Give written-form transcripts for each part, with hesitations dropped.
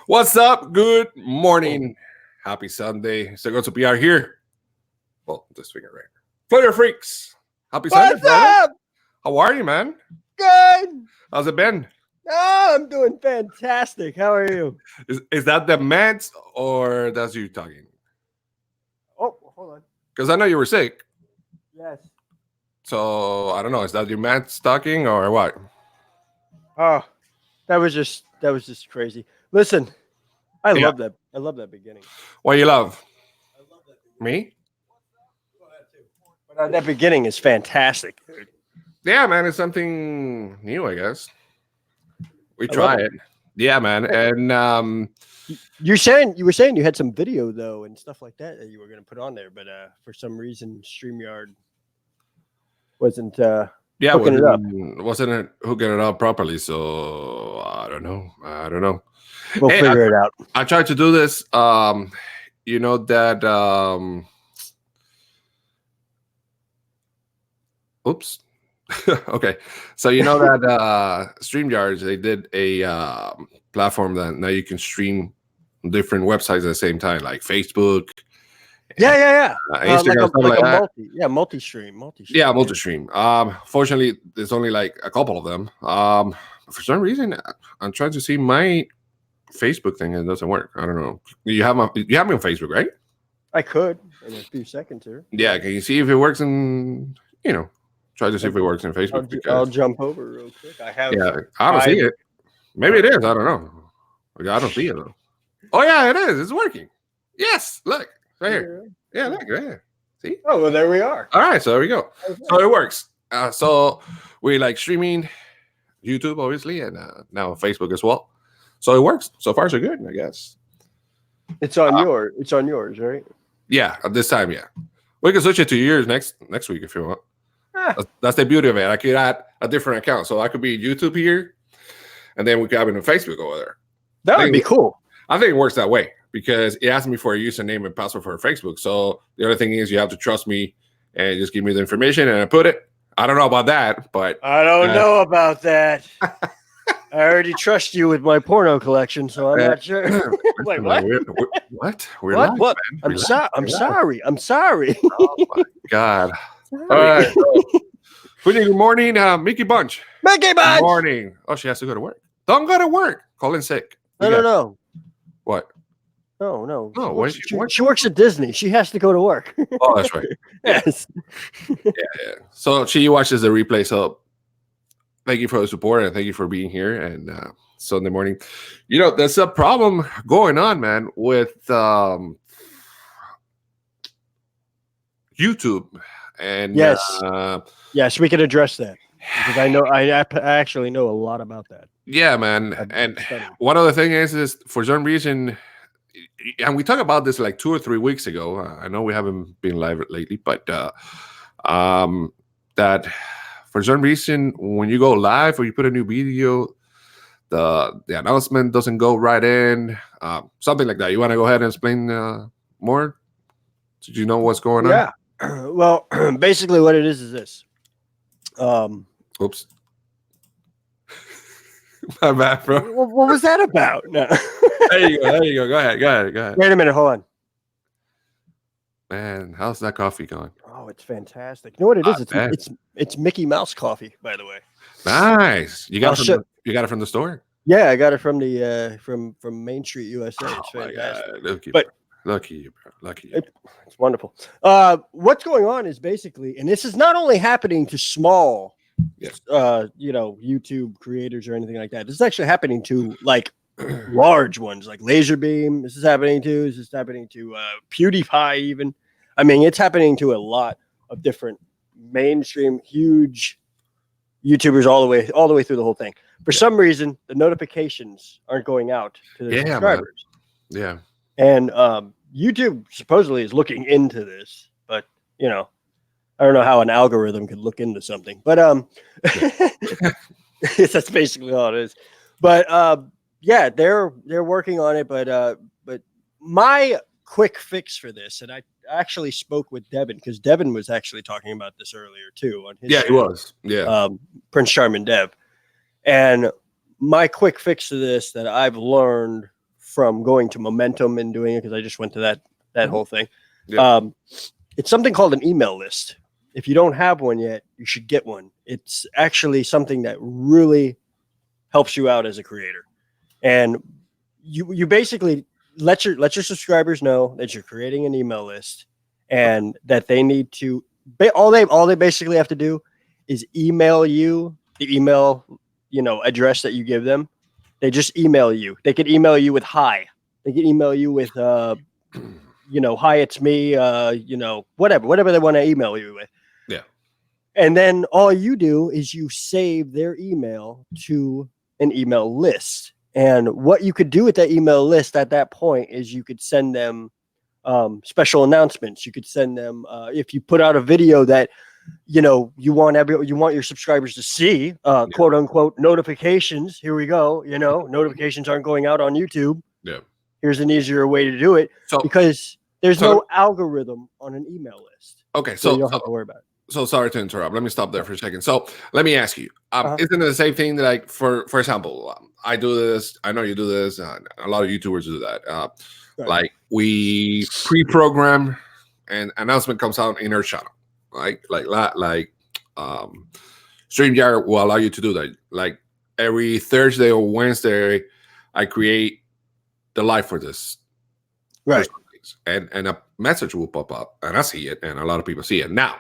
What's up? Good morning. Happy Sunday. MrGonzoPR here. Well, this weekend, right? Flutter Freaks. Happy Sunday, What's brother. up? How are you, man? Good. How's it been? Oh, I'm doing fantastic. How are you? Is that the meds or that's you talking? Oh, hold on. Because I know you were sick. Yes. So I don't know. Is that your meds talking or what? Oh, that was just crazy. Listen, I Yeah. love that beginning. What you love? I love that beginning. Me? But that beginning is fantastic, dude. Yeah, man. It's something new, I guess. We I try love it. Yeah, man. And you were saying you had some video though and stuff like that you were going to put on there, but for some reason StreamYard wasn't hooking it up. Wasn't hooking it up properly, so I don't know. We'll figure it out. I tried to do this. You know that. Oops. Okay, so you know that StreamYard, they did a platform that now you can stream different websites at the same time, like Facebook. Yeah. Instagram, like a multi-stream. Yeah, multi-stream. Fortunately, there's only like a couple of them. For some reason, I'm trying to see my Facebook thing and it doesn't work. I don't know. You have me on Facebook, right? I could in a few seconds here. Yeah. Can you see if it works in? Try to see if it works in Facebook. I'll jump over real quick. I have. Yeah, I don't see it. Maybe it is. I don't know. I don't see it though. Oh yeah, it is. It's working. Yes. Look right here. Yeah, look right here. See? Oh, well, there we are. All right, so there we go. Okay. So it works. So we like streaming YouTube, obviously, and now Facebook as well. So it works. So far, so good, I guess. It's on yours. It's on yours, right? Yeah, at this time, yeah. We can switch it to yours next week if you want. That's the beauty of it. I could add a different account, so I could be YouTube here, and then we could have it on Facebook over there. That would be cool. I think it works that way because it asked me for a username and password for Facebook. So the other thing is you have to trust me and just give me the information, and I put it. I don't know about that, but I don't know about that. I already trust you with my porno collection, so I'm not sure. Wait, what? What? What? I'm sorry. I'm sorry. Oh my God. All right. Good morning, Mickey Bunch. Mickey Bunch. Good morning. Oh, she has to go to work. Don't go to work. Call in sick. No. What? No. Oh, she works at Disney. She has to go to work. Oh, that's right. Yes. Yeah. So she watches the replay. So thank you for the support and thank you for being here. And Sunday morning, there's a problem going on, man, with YouTube. And yes, we can address that because I actually know a lot about that. Yeah, man. And one other thing is for some reason, and we talked about this like 2 or 3 weeks ago. I know we haven't been live lately, but that for some reason, when you go live or you put a new video, the announcement doesn't go right in. Something like that. You want to go ahead and explain more? Did you know what's going on? Yeah. Well, basically what it is this. Oops. My bad, bro. What was that about? No. There you go. Go ahead. Wait a minute. Hold on. Man, how's that coffee going? Oh, it's fantastic. You know what it is? It's Mickey Mouse coffee, by the way. Nice. You got it from the store? Yeah, I got it from the from Main Street, USA. It's fantastic. Lucky you, bro. Lucky you. It's wonderful. What's going on is basically, and this is not only happening to small, YouTube creators or anything like that. This is actually happening to like large ones, like Laserbeam. This is happening to PewDiePie. Even, I mean, it's happening to a lot of different mainstream, huge YouTubers all the way through the whole thing. For some reason, the notifications aren't going out to their subscribers. Man. Yeah. And YouTube supposedly is looking into this, but I don't know how an algorithm could look into something. But that's basically all it is. But yeah, they're working on it. But my quick fix for this, and I actually spoke with Devin because Devin was actually talking about this earlier too on his he was. Yeah. Prince Charming Dev. And my quick fix to this that I've learned from going to Momentum and doing it, because I just went to that whole thing. Yeah. It's something called an email list. If you don't have one yet, you should get one. It's actually something that really helps you out as a creator. And you basically let your subscribers know that you're creating an email list, and that they need to all they basically have to do is email you the email address that you give them. They just email you. They could email you with hi. They could email you with hi, it's me, whatever they want to email you with. Yeah. And then all you do is you save their email to an email list. And what you could do with that email list at that point is you could send them special announcements. You could send them if you put out a video that you want your subscribers to see, quote unquote, notifications. Here we go. Notifications aren't going out on YouTube. Yeah. Here's an easier way to do it, because there's no algorithm on an email list. Okay, so you don't have to worry about it. So sorry to interrupt. Let me stop there for a second. So let me ask you, isn't it the same thing that, like, for example, I do this, I know you do this, a lot of YouTubers do that. Right. Like, we pre-program and announcement comes out in our channel, like StreamYard will allow you to do that. Like, every Thursday or Wednesday, I create the live for this. Right. And a message will pop up, and I see it, and a lot of people see it. Now,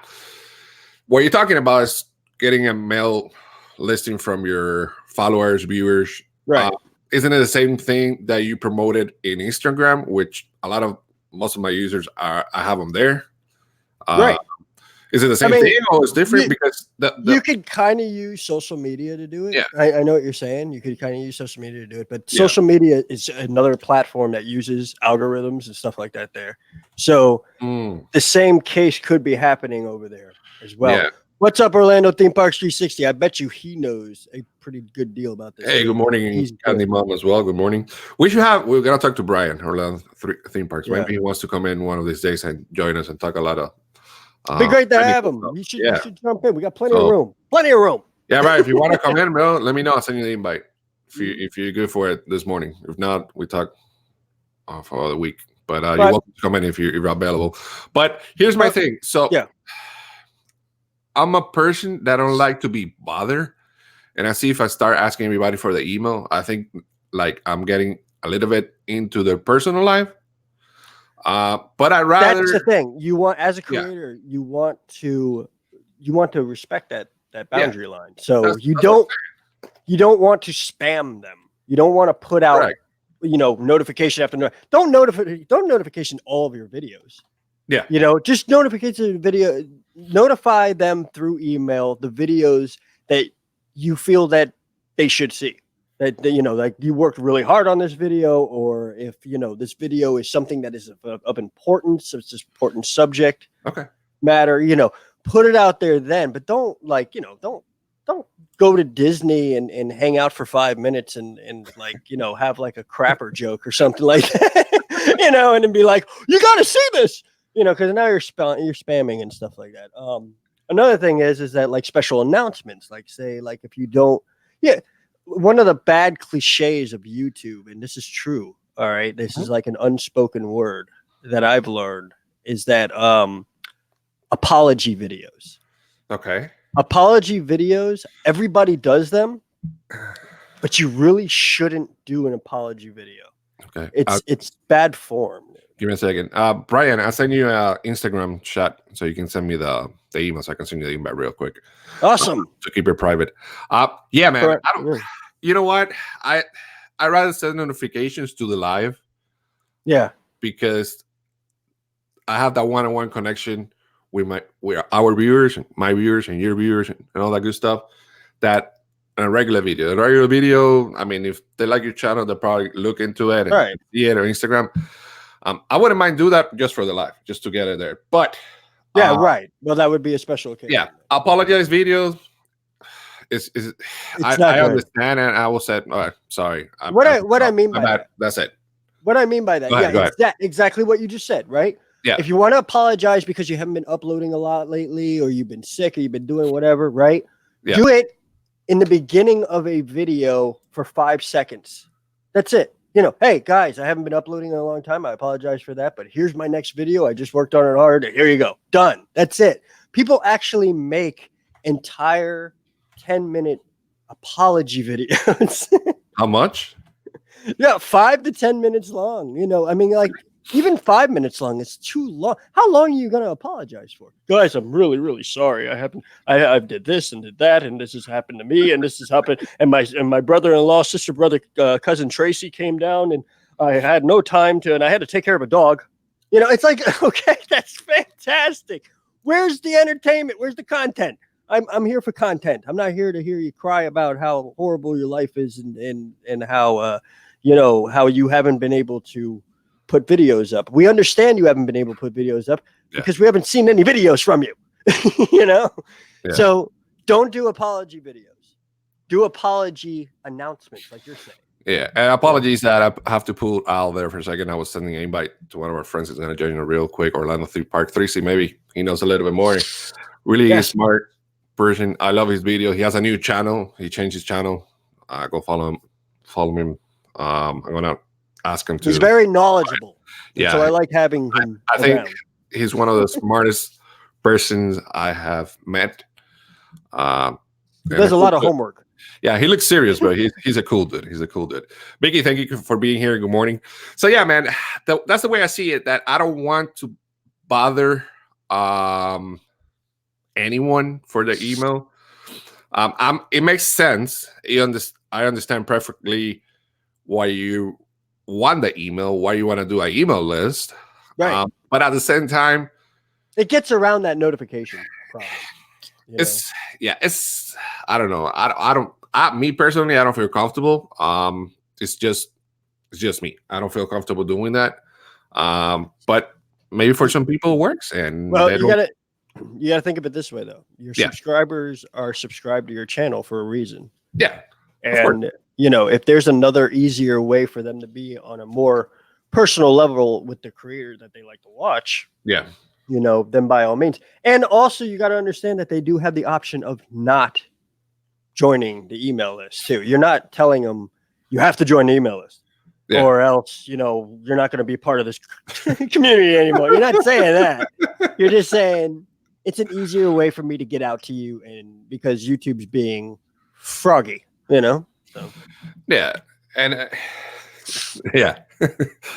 what you're talking about is getting a mail listing from your followers, viewers. Right. Isn't it the same thing that you promoted in Instagram, which most of my users I have them there? Right. Is it the same thing, or is it different? Because you could kind of use social media to do it. Yeah. I know what you're saying. You could kind of use social media to do it, but social media is another platform that uses algorithms and stuff like that there. So the same case could be happening over there as well. Yeah. What's up, OrlandoThemePark360? I bet you he knows a pretty good deal about this. Hey, good morning. He's Candy Mom as well. Good morning. We're going to talk to Brian, Orlando Theme Parks. Maybe he wants to come in one of these days and join us and talk a lot of be great to have him. You should jump in. We got plenty of room. Plenty of room. Yeah, right. If you want to come in, bro, let me know. I'll send you the invite if you're good for it this morning. If not, we talk for the week. But you're welcome to come in if you're available. But here's my thing. So I'm a person that don't like to be bothered. And I see if I start asking everybody for the email, I think like I'm getting a little bit into their personal life. But I rather, that's the thing. You want, as a creator, you want to respect that boundary line. So you don't want to spam them. You don't want to put out notification after don't notification all of your videos. Yeah. Just notification video, notify them through email the videos that you feel that they should see. That like you worked really hard on this video, or if this video is something that is of importance, it's this important subject matter, put it out there then. But don't don't go to Disney and hang out for 5 minutes and have like a crapper joke or something like that, and then be like, you got to see this, because now you're spamming and stuff like that. Another thing is that like special announcements, like say like if you don't, one of the bad cliches of YouTube, and this is true, all right, this is like an unspoken word that I've learned, is that apology videos. Okay. Apology videos, everybody does them, but you really shouldn't do an apology video. Okay. It's bad form. Give me a second. Brian, I'll send you an Instagram chat so you can send me the email, so I can send you the email real quick. Awesome. To keep it private. Yeah, man. You know what? I rather send notifications to the live. Yeah. Because I have that one-on-one connection with our viewers, my viewers, and your viewers, and all that good stuff. That a regular video. I mean, if they like your channel, they'll probably look into it and see it on Instagram. I wouldn't mind do that just for the live, just to get it there. But right. Well, that would be a special occasion. Yeah, apologize videos. I understand, and I will say, sorry. What I mean by that. That's it. What I mean by that, it's exactly what you just said, right? Yeah. If you want to apologize because you haven't been uploading a lot lately, or you've been sick, or you've been doing whatever, right? Yeah. Do it in the beginning of a video for 5 seconds. That's it. hey guys, I haven't been uploading in a long time. I apologize for that, but here's my next video. I just worked on it hard. Here you go. Done. That's it. People actually make entire 10-minute apology videos. How much? Yeah, 5 to 10 minutes long. I mean, like even 5 minutes long is too long. How long are you going to apologize for? Guys, I'm really, really sorry. I did this and did that, and this has happened to me, and this has happened. And my brother-in-law, cousin Tracy came down, and I had no time and I had to take care of a dog. It's like, okay, that's fantastic. Where's the entertainment? Where's the content? I'm here for content. I'm not here to hear you cry about how horrible your life is and how how you haven't been able to put videos up. We understand you haven't been able to put videos up because we haven't seen any videos from you. Yeah. So don't do apology videos. Do apology announcements like you're saying. Yeah, and apologies that I have to pull out there for a second. I was sending an invite to one of our friends who's going to join you real quick, OrlandoThemePark360. Maybe he knows a little bit more. Really smart person. I love his video. He has a new channel. He changed his channel. Go follow him. I'm going to ask him to. He's very knowledgeable. Yeah. So I like having him. I think he's one of the smartest persons I have met. He does a lot of homework. Yeah, he looks serious, bro. He's a cool dude. He's a cool dude. Mickey, thank you for being here. Good morning. So yeah, man, that's the way I see it. That I don't want to bother anyone for the email. It makes sense. I understand perfectly why you want the email, why you want to do an email list. Right. But at the same time, it gets around that notification problem. It's I don't know. Me personally, I don't feel comfortable. It's just me. I don't feel comfortable doing that. But maybe for some people it works. And you gotta think of it this way though. Your subscribers are subscribed to your channel for a reason. Yeah. And if there's another easier way for them to be on a more personal level with the creator that they like to watch. Yeah. Then by all means. And also you got to understand that they do have the option of not joining the email list too. You're not telling them you have to join the email list or else, you're not going to be part of this community anymore. You're not saying that. You're just saying it's an easier way for me to get out to you. And because YouTube's being froggy, So. Yeah. And yeah.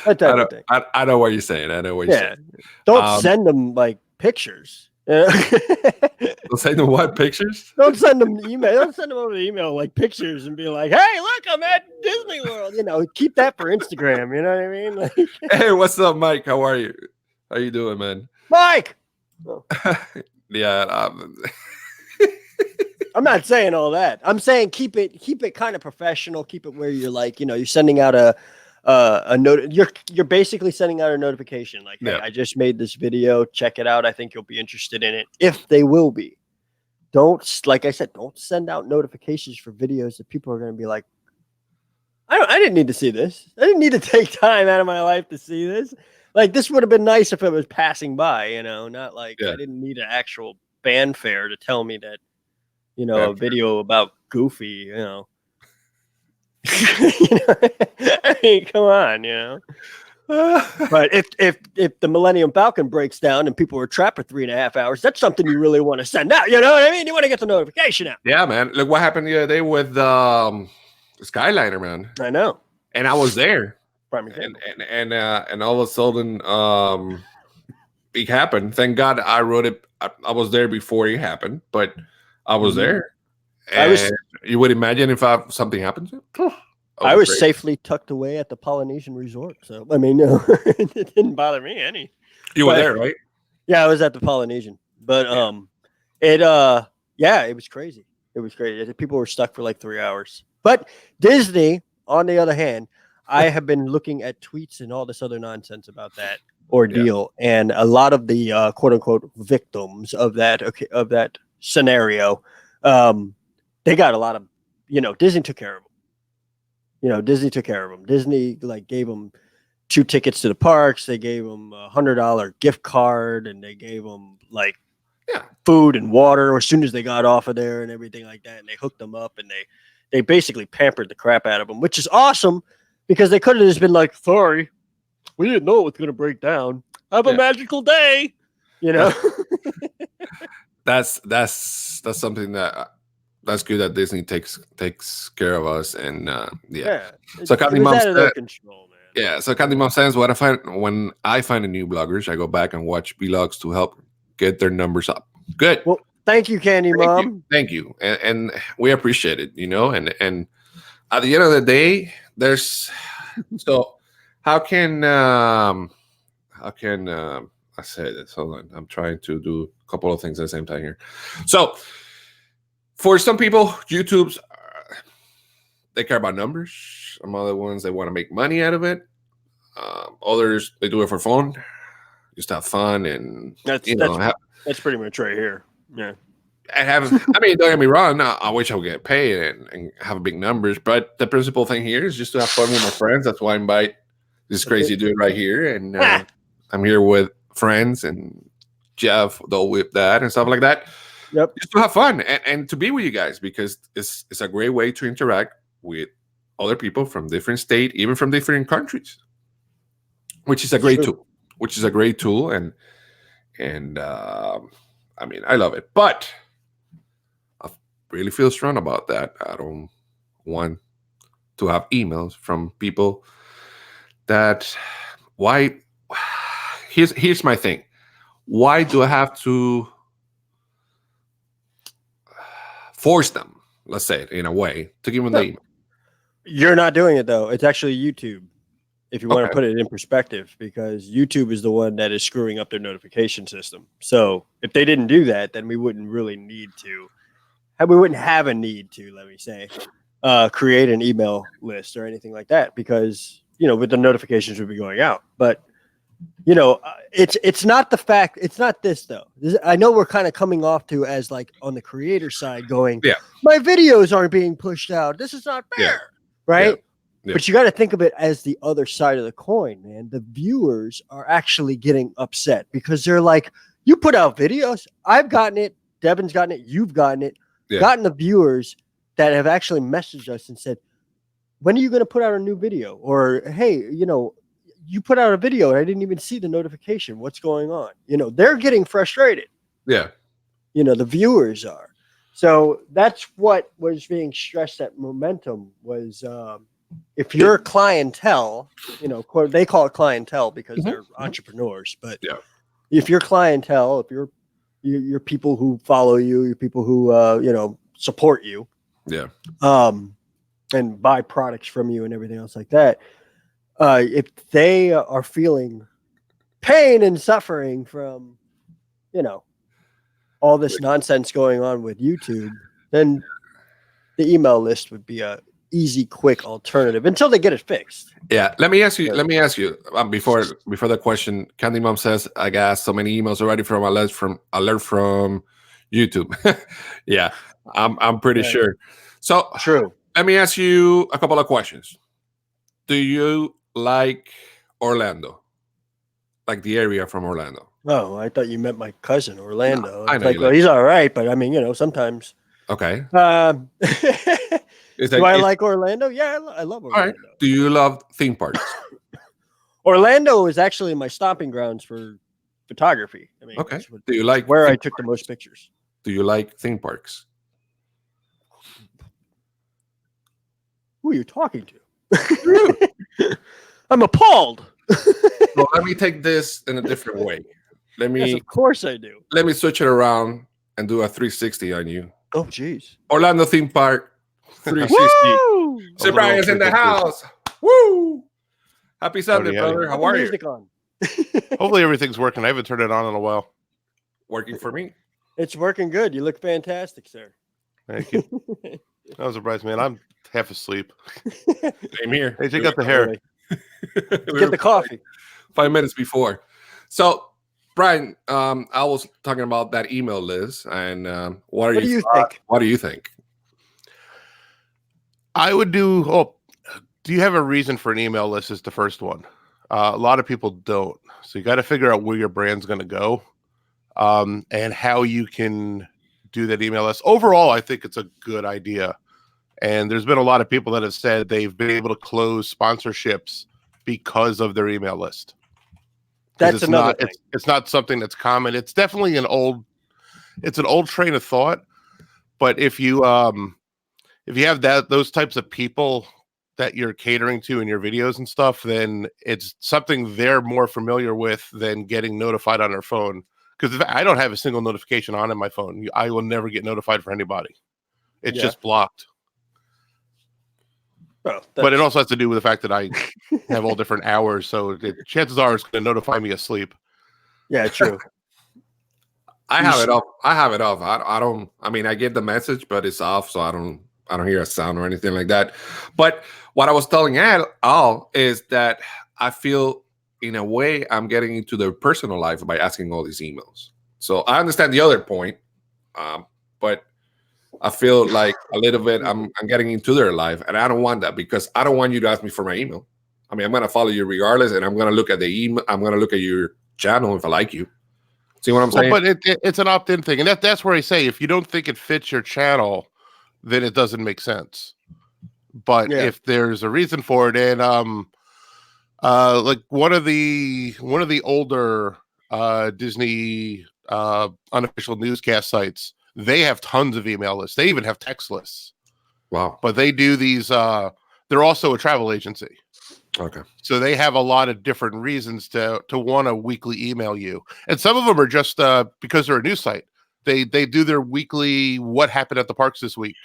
I know what you're saying. I know what you're saying. Don't send them like pictures. Don't send them what pictures? Don't send them email. Don't send them over the email like pictures and be like, "Hey, look, I'm at Disney World." Keep that for Instagram. You know what I mean? Like, hey, what's up, Mike? How are you? How you doing, man? Mike. Oh. Yeah. I'm not saying all that. I'm saying keep it kind of professional. Keep it where you're like, you're sending out a note. You're basically sending out a notification like, hey, I just made this video. Check it out. I think you'll be interested in it. If they will be, like I said, don't send out notifications for videos that people are going to be like, I didn't need to see this. I didn't need to take time out of my life to see this. Like, this would have been nice if it was passing by, not like I didn't need an actual fanfare to tell me that, a video about Goofy, I mean, come on, But if the Millennium Falcon breaks down and people were trapped for 3.5 hours, that's something you really want to send out. You know what I mean? You want to get the notification out. Yeah, man. Look what happened the other day with Skyliner, man. I know. And I was there. And all of a sudden, it happened. Thank God I wrote it. I was there before it happened, but I was there. And you would imagine if something happened to it? I was safely tucked away at the Polynesian resort. So, I mean, no, it didn't bother me any. You were there, right? Yeah, I was at the Polynesian. But it was crazy. It was crazy. People were stuck for like 3 hours. But Disney, on the other hand, I have been looking at tweets and all this other nonsense about that ordeal. Yeah. And a lot of the quote unquote victims of that scenario, they got a lot of, Disney took care of them. Disney took care of them. Disney gave them 2 tickets to the parks. They gave them a $100 gift card, and they gave them food and water as soon as they got off of there and everything like that. And they hooked them up, and they basically pampered the crap out of them, which is awesome because they could have just been like, sorry, we didn't know it was going to break down. Have a magical day. You know, that's something that's good that Disney takes care of us. And so it was out of their control, man. Yeah, so Candy Mom says, when I find a new bloggers, I go back and watch vlogs to help get their numbers up. Good. Well, thank you, Candy Mom. Thank you. And we appreciate it, you know, and at the end of the day, there's so how can I say this? Hold on. I'm trying to do a couple of things at the same time here. So for some people, YouTube's they care about numbers. Some other ones, they want to make money out of it. Others, they do it for fun, just have fun, and that's pretty much right here. Yeah, I mean, don't get me wrong. I wish I would get paid and have big numbers, but the principal thing here is just to have fun with my friends. That's why I invite this crazy dude right here, and I'm here with friends and Jeff, the whip dad, and stuff like that. Yep, just to have fun and to be with you guys, because it's a great way to interact with other people from different states, even from different countries, which is a great tool. And I mean, I love it, but I really feel strong about that. I don't want to have emails from people that here's my thing. Why do I have to force them, let's say it in a way, to give them the email? You're not doing it though. It's actually YouTube, if you want to put it in perspective, because YouTube is the one that is screwing up their notification system. So if they didn't do that, then we wouldn't really need to. We wouldn't have a need to, let me say, create an email list or anything like that, because with the notifications would be going out. But it's not the fact. It's not this though. I know we're kind of coming off to as like on the creator side, going, my videos aren't being pushed out. This is not fair. Right? Yeah. But you got to think of it as the other side of the coin, man. The viewers are actually getting upset because they're like, you put out videos. I've gotten it. Devin's gotten it. You've gotten it. Gotten the viewers that have actually messaged us and said, when are you going to put out a new video? Or, hey, you put out a video and I didn't even see the notification. What's going on? They're getting frustrated. Yeah. The viewers are. So that's what was being stressed at Momentum was if your clientele, they call it clientele because they're entrepreneurs, but if your clientele, if your people who follow you, your people who support you, and buy products from you and everything else like that, if they are feeling pain and suffering from, all this nonsense going on with YouTube, then the email list would be a easy, quick alternative until they get it fixed. Yeah. Let me ask you before the question. Candy Mom says, I got so many emails already from alert from YouTube. Yeah, I'm pretty sure. So true. Let me ask you a couple of questions. Do you like Orlando? Like the area from Orlando? Oh, I thought you meant my cousin Orlando. No, I know he's all right, but I mean, sometimes. Okay. Do I like Orlando? Yeah, I love Orlando. All right. Do you love theme parks? Orlando is actually my stomping grounds for photography. I mean, okay. Do you like where I took the most pictures? Do you like theme parks? Who are you talking to? I'm appalled. Well, let me take this in a different way. Yes, of course I do. Let me switch it around and do a 360 on you. Oh, geez. Orlando Theme Park 360. Sir Brian's in the house. Woo! Happy Sunday, brother. How are you? Hopefully everything's working. I haven't turned it on in a while. Working for me? It's working good. You look fantastic, sir. Thank you. I was surprised, man. I'm half asleep. Same here. Hey, take out the hair. Get the coffee. 5 minutes before. So, Brian, I was talking about that email list, and what do you think? What do you think? I would do. Oh, do you have a reason for an email list? Is the first one. A lot of people don't. So you got to figure out where your brand's going to go, and how you can do that email list. Overall, I think it's a good idea, And there's been a lot of people that have said they've been able to close sponsorships because of their email list. That's another thing. It's not something that's common. It's definitely an old train of thought. But if you have those types of people that you're catering to in your videos and stuff, then it's something they're more familiar with than getting notified on their phone. Because I don't have a single notification on in my phone. I will never get notified for anybody. It's just blocked. Well, but it also has to do with the fact that I have all different hours, so chances are it's going to notify me asleep. Yeah, true. I have it off. I don't. I mean, I get the message, but it's off, so I don't hear a sound or anything like that. But what I was telling Al is that I feel, in a way, I'm getting into their personal life by asking all these emails. So I understand the other point, but I feel like a little bit I'm getting into their life, and I don't want that, because I don't want you to ask me for my email. I mean, I'm going to follow you regardless, and I'm going to look at the email. I'm going to look at your channel if I like you. See what I'm saying? But it's an opt-in thing, and that's where I say, if you don't think it fits your channel, then it doesn't make sense. But if there's a reason for it, and like one of the older Disney unofficial newscast sites, they have tons of email lists. They even have text lists. Wow. But they do these, they're also a travel agency. Okay. So they have a lot of different reasons to want to weekly email you. And some of them are just because they're a news site. They do their weekly what happened at the parks this week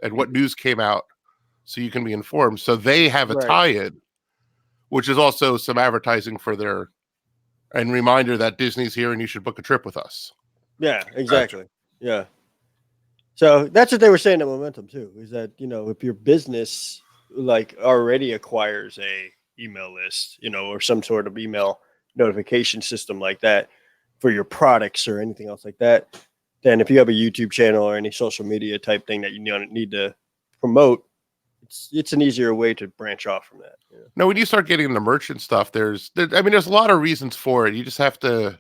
and what news came out, so you can be informed. So they have a tie-in, which is also some advertising for their and reminder that Disney's here and you should book a trip with us. Yeah, exactly. Gotcha. Yeah. So that's what they were saying at Momentum too, is that, you know, if your business like already acquires a email list, you know, or some sort of email notification system like that for your products or anything else like that, then if you have a YouTube channel or any social media type thing that you need to promote, it's an easier way to branch off from that. You know? No, when you start getting into merchant stuff, there's a lot of reasons for it. You just have to.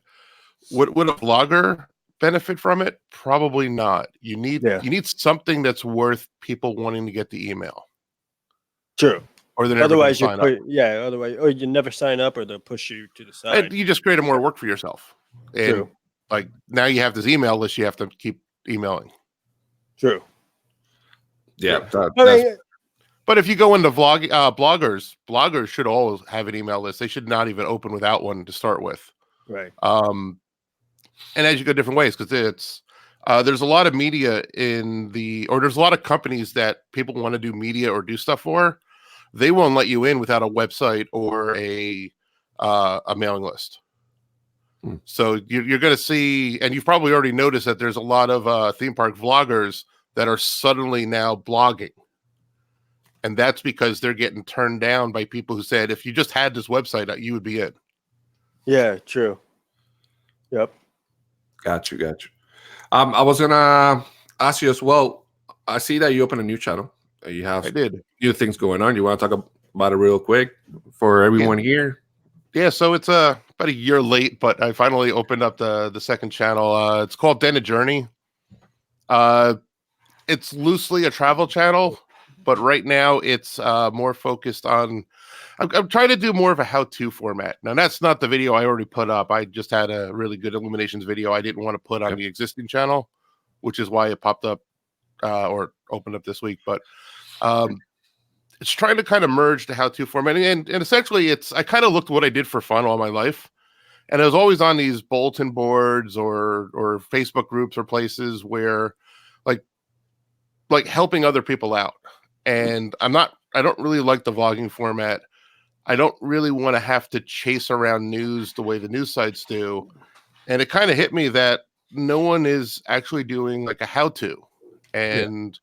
Would a vlogger benefit from it? Probably not. You need something that's worth people wanting to get the email. True. Or they're otherwise you or you never sign up, or they'll push you to the side. And you just create more work for yourself. And True. Like now you have this email list you have to keep emailing. True. Yeah. But if you go into bloggers should always have an email list. They should not even open without one to start with. Right. And as you go different ways, because it's there's a lot of media there's a lot of companies that people want to do media or do stuff for. They won't let you in without a website or a mailing list. So you're going to see, and you've probably already noticed that there's a lot of theme park vloggers that are suddenly now blogging. And that's because they're getting turned down by people who said, if you just had this website, you would be in. Yeah, true. Yep. Got you. I was going to ask you as well. I see that you opened a new channel. You have new things going on. You want to talk about it real quick for everyone here? Yeah, so it's about a year late, but I finally opened up the second channel. It's called Den of Journey. It's loosely a travel channel, but right now it's more focused on. I'm trying to do more of a how-to format. Now, that's not the video I already put up. I just had a really good Illuminations video I didn't want to put on the existing channel, which is why it popped up or opened up this week. But it's trying to kind of merge the how-to format. And essentially, I kind of looked what I did for fun all my life. And I was always on these bulletin boards or Facebook groups or places where like helping other people out. And I don't really like the vlogging format. I don't really want to have to chase around news the way the news sites do. And it kind of hit me that no one is actually doing like a how-to. And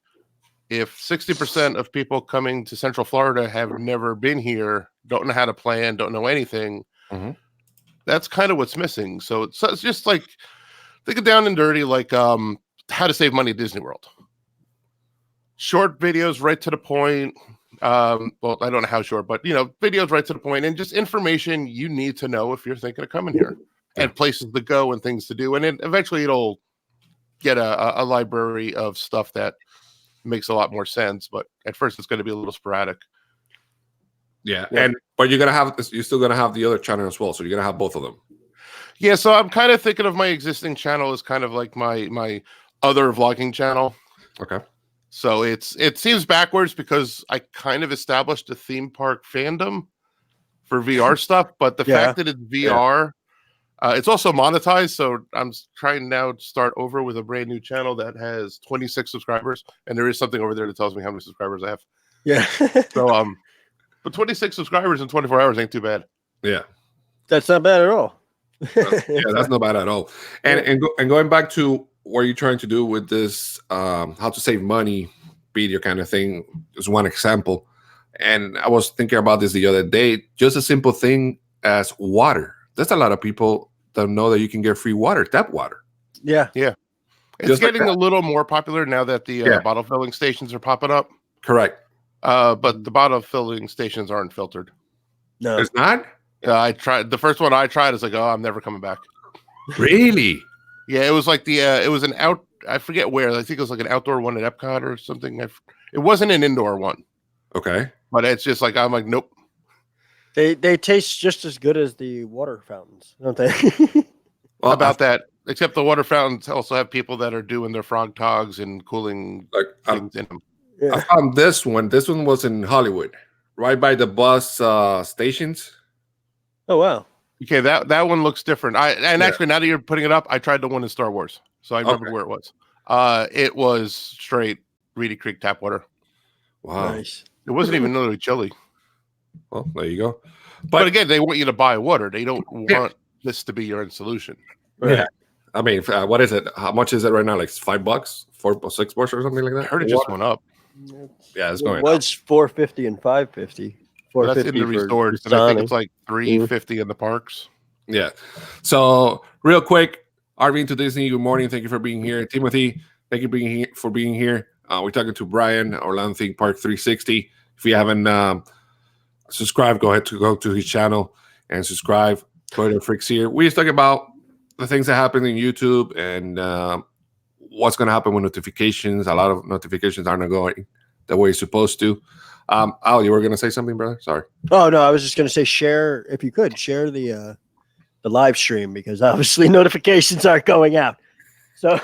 if 60% of people coming to Central Florida have never been here, don't know how to plan, don't know anything, that's kind of what's missing. So it's just like, think of down and dirty, like how to save money at Disney World. Short videos, right to the point. Well, I don't know how short, but videos right to the point, and just information you need to know if you're thinking of coming here, and places to go and things to do. And then eventually it'll get a library of stuff that makes a lot more sense. But at first, it's going to be a little sporadic. Yeah, Yeah. but you're still gonna have the other channel as well, so you're gonna have both of them. Yeah, so I'm kind of thinking of my existing channel as kind of like my other vlogging channel. Okay. So it seems backwards because I kind of established a theme park fandom for VR stuff, but the fact that it's VR, it's also monetized. So I'm trying now to start over with a brand new channel that has 26 subscribers, and there is something over there that tells me how many subscribers I have. Yeah. So but 26 subscribers in 24 hours ain't too bad. Yeah. That's not bad at all. Yeah, that's not bad at all. And going back to what you're trying to do with this how to save money video kind of thing is one example. And I was thinking about this the other day. Just a simple thing as water. There's a lot of people that know that you can get free water, tap water. Yeah. Yeah. It's Just like getting that. a little more popular now that the bottle filling stations are popping up. Correct. But the bottle filling stations aren't filtered. No. It's not? I tried the first one I tried is like, oh, I'm never coming back. Really? Yeah, it was like it was an I forget where. I think it was like an outdoor one at Epcot or something. It wasn't an indoor one. Okay. But it's just like, I'm like, nope. They taste just as good as the water fountains, don't they? Well, About that. Except the water fountains also have people that are doing their frog togs and cooling things in them. I found this one. This one was in Hollywood, right by the bus stations. Oh wow. Okay, that one looks different. Actually, now that you're putting it up, I tried the one in Star Wars, so I remember where it was. It was straight Reedy Creek tap water. Wow. Nice. It wasn't even really chilly. Well, there you go. But again, they want you to buy water. They don't want this to be your solution. Right. Yeah. I mean, what is it? How much is it right now? Like $5, $4 or $6 or something like that? I heard it just went up. Yeah, it's It going was $4.50 and $5.50. That's in the resorts, and I think it's like $3.50 in the parks. Yeah. So real quick, RV to Disney. Good morning. Thank you for being here, Timothy. Thank you for being here. We're talking to Brian, Orlando Theme Park 360. If you haven't subscribed, go to his channel and subscribe. Toyota Freaks here. We just talk about the things that happen in YouTube and what's going to happen with notifications. A lot of notifications aren't going the way it's supposed to. Al, you were going to say something, brother? Sorry. Oh no, I was just going to say share if you could share the live stream because obviously notifications aren't going out. So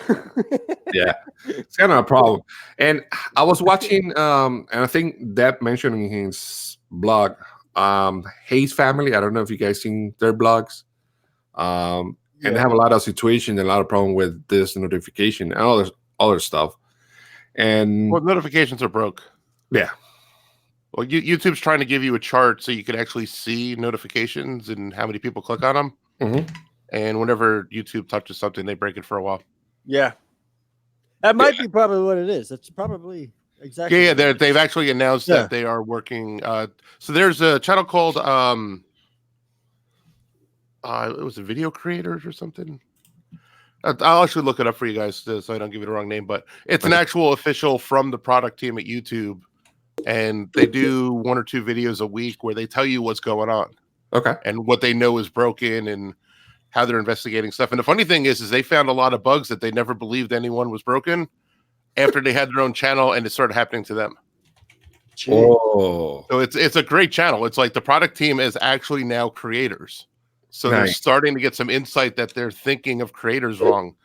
yeah, it's kind of a problem. And I was watching, and I think Deb mentioned in his blog, Hayes Family. I don't know if you guys seen their blogs. And they have a lot of situations, and a lot of problem with this notification and other stuff. And well, notifications are broke. Yeah. Well, YouTube's trying to give you a chart so you can actually see notifications and how many people click on them. Mm-hmm. And whenever YouTube touches something, they break it for a while. Yeah, that might be probably what it is. That's probably exactly. Yeah, they've actually announced that they are working. So there's a channel called it was a Video Creators or something. I'll actually look it up for you guys so I don't give you the wrong name, but it's an actual official from the product team at YouTube. And they do 1 or 2 videos a week where they tell you what's going on. Okay. And what they know is broken and how they're investigating stuff. And the funny thing is they found a lot of bugs that they never believed anyone was broken after they had their own channel and it started happening to them. Oh. So it's a great channel. It's like the product team is actually now creators. So they're starting to get some insight that they're thinking of creators wrong.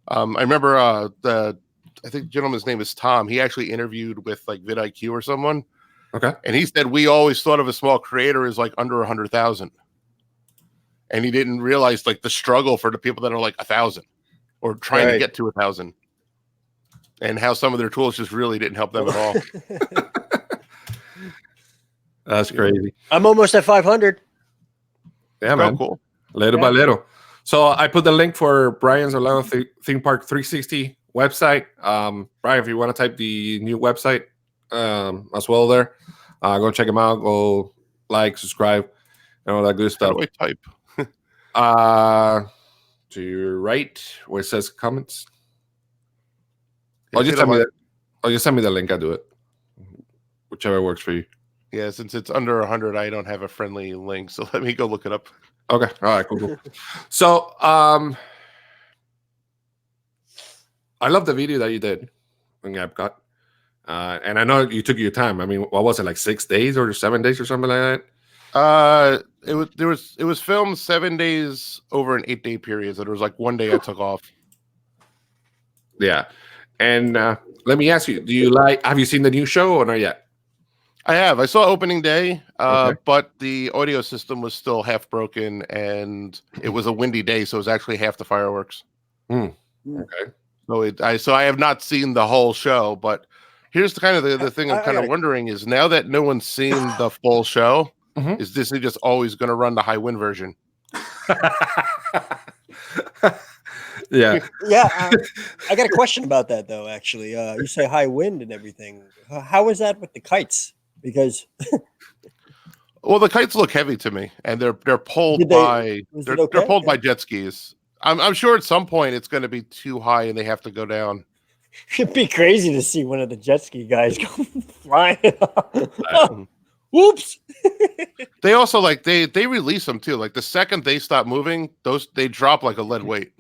I remember I think the gentleman's name is Tom. He actually interviewed with like vidIQ or someone. Okay. And he said, we always thought of a small creator as like under 100,000. And he didn't realize like the struggle for the people that are like 1,000 or trying to get to 1,000 and how some of their tools just really didn't help them at all. That's crazy. I'm almost at 500. Yeah, man. Cool. Little by little. So I put the link for Brian's Orlando Theme Park 360 website. Brian, if you want to type the new website as well there, go check them out. Go like, subscribe, and all that good stuff. How do I type? To your right where it says comments. Yeah, Or just send me the link. I'll do it. Whichever works for you. Yeah, since it's under 100, I don't have a friendly link, so let me go look it up. Okay. All right, cool. So I love the video that you did on Epcot. And I know you took your time. I mean, what was it, like 6 days or 7 days or something like that? It was filmed 7 days over an 8-day period. So there was like 1 day I took off. Yeah. And let me ask you, have you seen the new show or not yet? I have. I saw opening day, Okay. but the audio system was still half broken, and it was a windy day, so it was actually half the fireworks. Okay. So I have not seen the whole show, but here's the thing I'm kind of wondering is now that no one's seen the full show, is Disney just always going to run the high wind version? Yeah. Yeah. I got a question about that though. Actually, you say high wind and everything. How is that with the kites? Because well, the kites look heavy to me, and they're pulled by they're pulled by jet skis. I'm sure at some point it's going to be too high and they have to go down. It'd be crazy to see one of the jet ski guys go flying. Whoops! They also they release them too. Like the second they stop moving, they drop like a lead weight.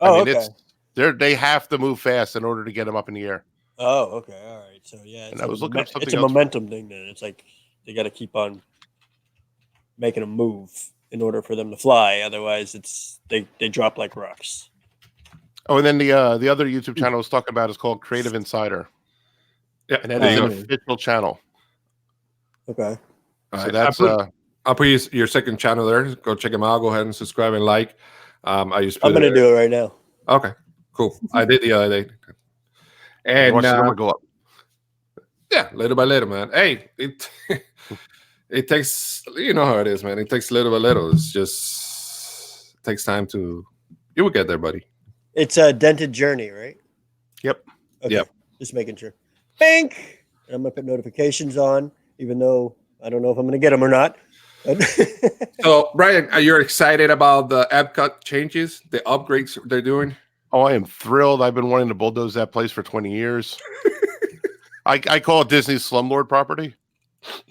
Oh, okay. They have to move fast in order to get them up in the air. Oh, okay, all right. So yeah, and I was looking up something. It's a momentum thing. Then it's like they got to keep on making them move in order for them to fly. Otherwise, they drop like rocks. Oh, and then the other YouTube channel I was talking about is called Creative Insider. Yeah, and that is an official channel. Okay. So that's I'll put your second channel there. Go check them out. Go ahead and subscribe and like. I'm going to do it right now. Okay, cool. I did the other day. And watch the number go up. Yeah, little by little, man. Hey, it takes, you know how it is, man. It takes little by little. It's just it takes time to. You will get there, buddy. It's a dented journey, right? Yep. Okay. Yep. Just making sure. Bink. And I'm gonna put notifications on, even though I don't know if I'm gonna get them or not. So, Brian, are you excited about the Epcot changes, the upgrades they're doing? Oh, I am thrilled. I've been wanting to bulldoze that place for 20 years. I call it Disney's slumlord property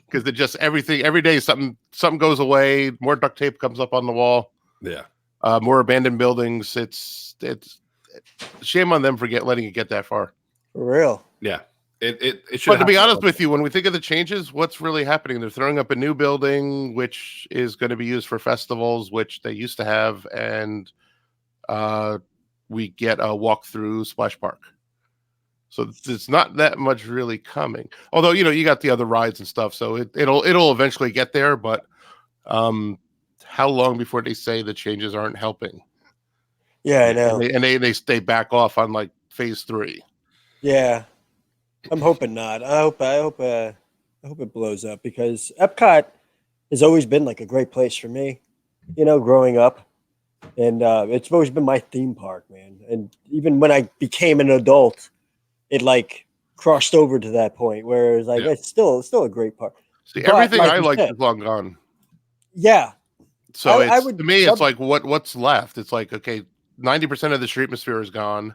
because it just every day something goes away. More duct tape comes up on the wall. Yeah. More abandoned buildings. It's shame on them for letting it get that far. For real. Yeah. It should. But to be honest with you, when we think of the changes, what's really happening? They're throwing up a new building, which is going to be used for festivals, which they used to have, and we get a walk-through splash park. So it's not that much really coming. Although you got the other rides and stuff, so it'll eventually get there. But how long before they say the changes aren't helping? Yeah, I know. And they stay back off on like phase 3. Yeah. I'm hoping not. I hope it blows up because Epcot has always been like a great place for me, growing up, and it's always been my theme park, man. And even when I became an adult, it like crossed over to that point where it's like it's still a great park. See, everything I liked is long gone. Yeah. So to me, it's like what's left. It's like, okay, 90% of the streetmosphere is gone.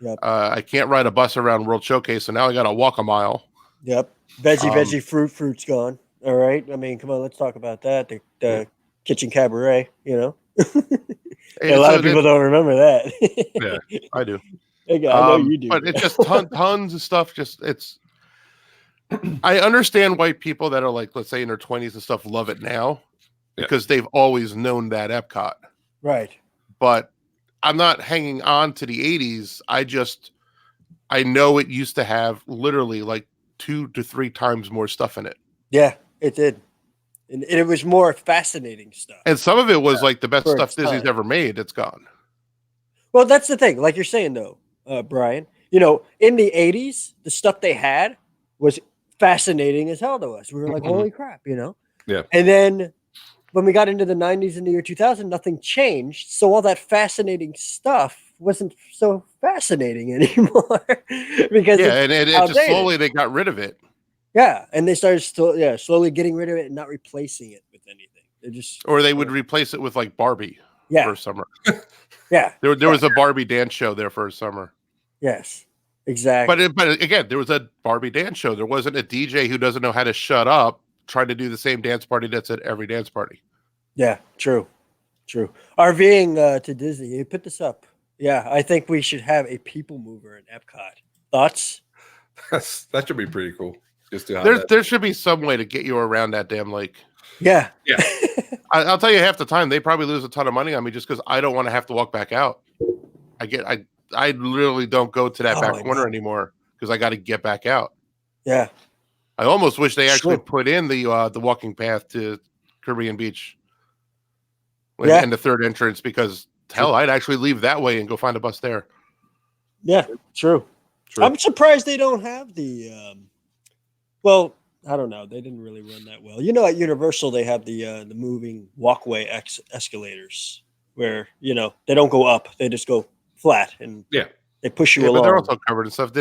Yep. I can't ride a bus around World Showcase, so now I got to walk a mile. Yep. Veggie, fruit's gone. All right. I mean, come on, let's talk about that. The Kitchen Cabaret, a lot of people don't remember that. Yeah, I do. I know you do. But it's just tons of stuff. I understand why people that are like, let's say in their 20s and stuff love it now because they've always known that Epcot. Right. But I'm not hanging on to the 80s. I know it used to have literally like 2 to 3 times more stuff in it. Yeah, it did. And it was more fascinating stuff. And some of it was like the best stuff Disney's ever made. It's gone. Well, that's the thing. Like you're saying, though, Brian, in the 80s, the stuff they had was fascinating as hell to us. We were like, holy crap, Yeah. And then when we got into the 90s and the year 2000, nothing changed. So all that fascinating stuff wasn't so fascinating anymore. Because and it just slowly they got rid of it. Yeah, and they started slowly getting rid of it and not replacing it with anything. Or they would replace it with like Barbie for a summer. Yeah. There was a Barbie dance show there for a summer. Yes. Exactly. But again, there was a Barbie dance show. There wasn't a DJ who doesn't know how to shut up trying to do the same dance party that's at every dance party. Yeah, true. RVing to Disney. You put this up. Yeah, I think we should have a people mover in Epcot. Thoughts? That should be pretty cool. Just to have There, that. there should be some way to get you around that damn lake. Yeah. Yeah. I'll tell you, half the time they probably lose a ton of money on me just because I don't want to have to walk back out. I literally don't go to that Oh, back I corner know. anymore because I got to get back out. Yeah. I almost wish they actually Sure. put in the walking path to Caribbean Beach Yeah. and the third entrance because hell, I'd actually leave that way and go find a bus there. Yeah. True. True. I'm surprised they don't have the. Well, I don't know. They didn't really run that well. You know, at Universal they have the moving walkway escalators where they don't go up; they just go flat and they push you Yeah, along. but they're also covered and stuff.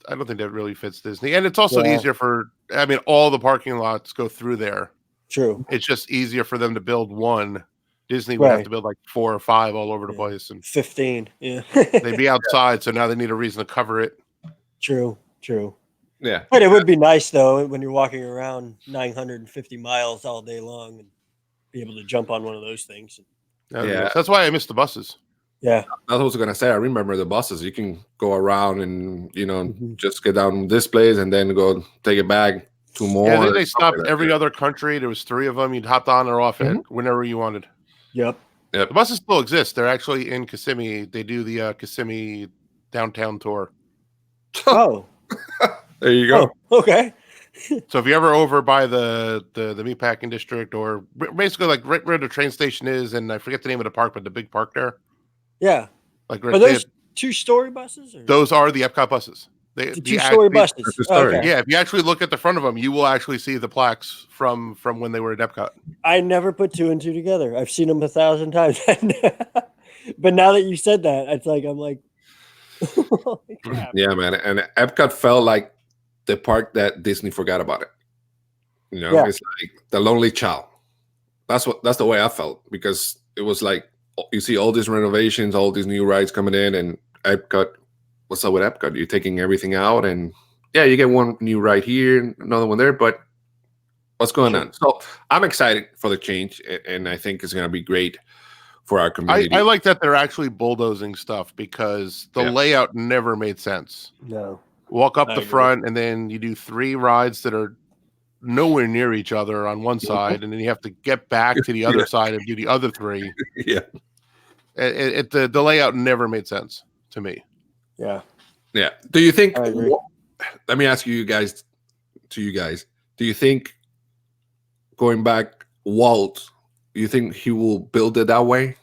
I don't think that really fits Disney, and it's also Yeah. easier for. I mean, all the parking lots go through there. True. It's just easier for them to build one. Disney would have Right. to build like 4 or 5 all over the place, and 15. Yeah. they'd be outside. So now they need a reason to cover it. True. True. Yeah. But it would be nice though when you're walking around 950 miles all day long and be able to jump on one of those things. Yeah. That's why I miss the buses. Yeah. I was gonna say, I remember the buses. You can go around and Mhm. just get down this place and then go take it back to more. Yeah, they something stopped like every that. other country. There was 3 of them. You'd hop on or off it Mhm. whenever you wanted. Yep. The buses still exist. They're actually in Kissimmee. They do the Kissimmee downtown tour. Oh. There you go. Oh, okay. So if you're ever over by the meatpacking district, or basically like right where the train station is, and I forget the name of the park, but the big park there, Yeah. like Are those 2-story buses? Or? those are the Epcot buses. The The 2-story buses. That's the story. Okay. Yeah, if you actually look at the front of them, you will actually see the plaques from when they were at Epcot. I never put 2 and 2 together. I've seen them 1,000 times. But now that you said that, it's like I'm like, holy crap. Yeah, man. And Epcot felt like the park that Disney forgot about it. Yeah. It's like the lonely child. That's the way I felt, because it was like you see all these renovations, all these new rides coming in, and Epcot. What's up with Epcot? You're taking everything out, and yeah, you get one new ride here, another one there, but what's going on? So I'm excited for the change, and I think it's going to be great for our community. I like that they're actually bulldozing stuff because the layout never made sense. No. Walk up I the agree. front, and then you do 3 rides that are nowhere near each other on one side, and then you have to get back to the other side and do the other 3. Yeah. The layout never made sense to me. Yeah. Yeah. Do you think? I agree. Let me ask you guys. Do you think going back, Walt? Do you think he will build it that way?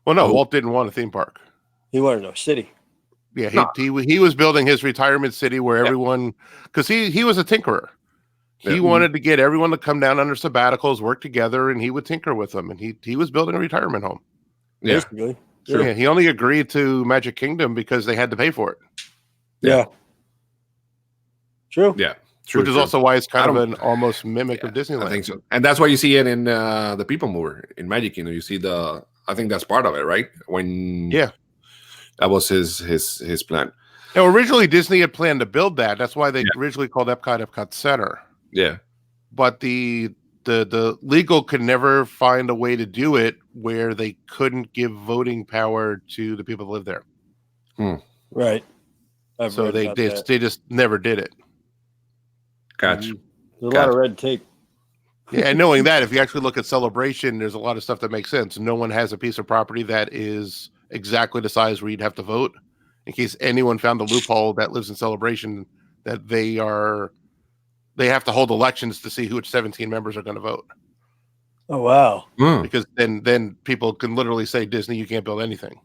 Well, no, Oh. Walt didn't want a theme park. He wanted no city. Yeah, No. he was building his retirement city where everyone, because he was a tinkerer. He Yeah. wanted to get everyone to come down under sabbaticals, work together, and he would tinker with them. And he was building a retirement home. Yeah. Basically. True. Yeah, he only agreed to Magic Kingdom because they had to pay for it, Yeah. True. Yeah. True, which is true. also why it's kind I of don't- an almost mimic of Disneyland. I think so, and that's why you see it in the People Mover in Magic Kingdom. You see I think that's part of it, right? That was his plan. Now, originally Disney had planned to build that. That's why they originally called Epcot Center. Yeah, But the legal could never find a way to do it where they couldn't give voting power to the people that live there. Right. I've So read they about that. just never did it. gotcha. There's a lot of red tape. Yeah, and knowing that, if you actually look at Celebration, there's a lot of stuff that makes sense. No one has a piece of property that is exactly the size where you'd have to vote. In case anyone found the loophole that lives in Celebration, that they have to hold elections to see which 17 members are going to vote. Oh wow. Because then people can literally say, Disney, you can't build anything.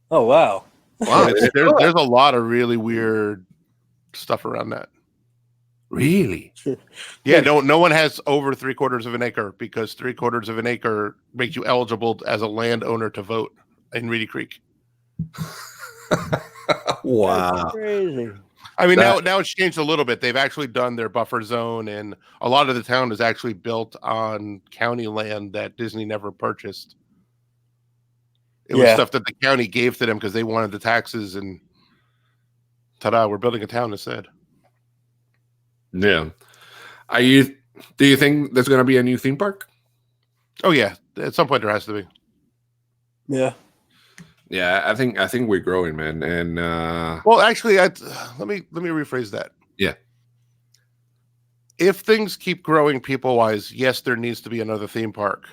Oh wow. Wow, There's a lot of really weird stuff around that. really? Yeah, no one has over 3/4 of an acre because 3/4 of an acre makes you eligible as a landowner to vote in Reedy Creek. Wow. That's crazy. I mean, now it's changed a little bit. They've actually done their buffer zone, and a lot of the town is actually built on county land that Disney never purchased. It was stuff that the county gave to them because they wanted the taxes, and ta-da, we're building a town instead. Yeah. Do you think there's gonna be a new theme park? Oh yeah, at some point there has to be. Yeah. Yeah, I think we're growing, man. And Well, actually, let me rephrase that. yeah. If things keep growing people wise, yes, there needs to be another theme park.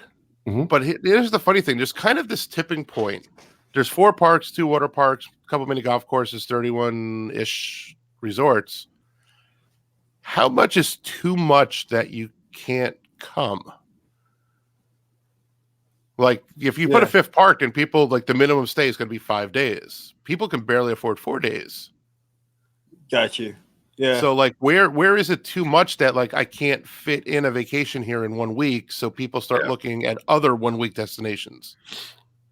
Mhm. But here's the funny thing: there's kind of this tipping point. There's 4 parks, 2 water parks, a couple mini golf courses, 31-ish resorts. How much is too much that you can't come? Like, if you put a 5th park and people, like, the minimum stay is going to be 5 days. People can barely afford 4 days. Got you. Yeah. So, like, where is it too much that, like, I can't fit in a vacation here in 1 week? So people start looking at other 1-week destinations.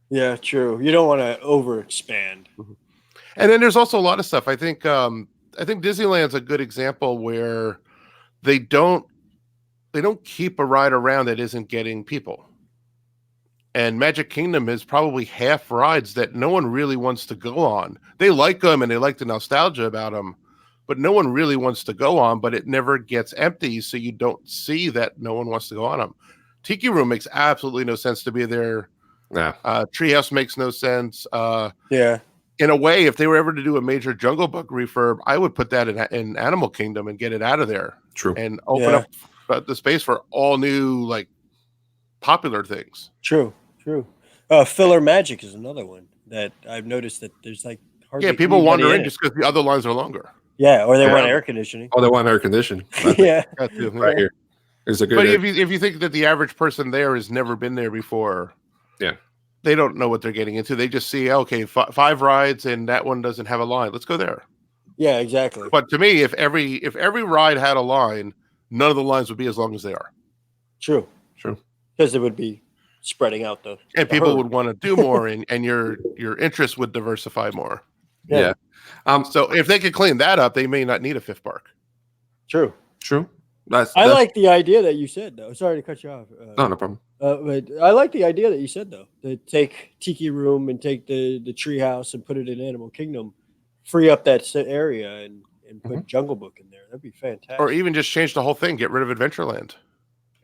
Yeah, true. You don't want to overexpand. And then there's also a lot of stuff. I think Disneyland's a good example where they don't keep a ride around that isn't getting people. And Magic Kingdom is probably half rides that no one really wants to go on. They like them and they like the nostalgia about them, but no one really wants to go on, but it never gets empty, so you don't see that no one wants to go on them. Tiki Room makes absolutely no sense to be there. Yeah. Treehouse makes no sense. Yeah. In a way, if they were ever to do a major Jungle Book refurb, I would put that in Animal Kingdom and get it out of there. True. And open up the space for all new, like, popular things. True. Filler Magic is another one that I've noticed that there's like hardly people wander in it. just because the other lines are longer. Yeah, or they want air conditioning. Oh, they want air conditioning. Yeah. Right here. It's a good. But if you think that the average person there has never been there before, they don't know what they're getting into. They just see, okay, 5 rides and that one doesn't have a line. Let's go there. Yeah, exactly. But to me, if every ride had a line, none of the lines would be as long as they are. True. Because it would be spreading out though. And people would want to do more, and your interest would diversify more. Yeah. So if they could clean that up, they may not need a 5th park. True. I like the idea that you said though. Sorry to cut you off. No problem. But I like the idea that you said though. To take Tiki Room and take the treehouse and put it in Animal Kingdom, free up that area and put Jungle Book in there. That'd be fantastic. Or even just change the whole thing. Get rid of Adventureland.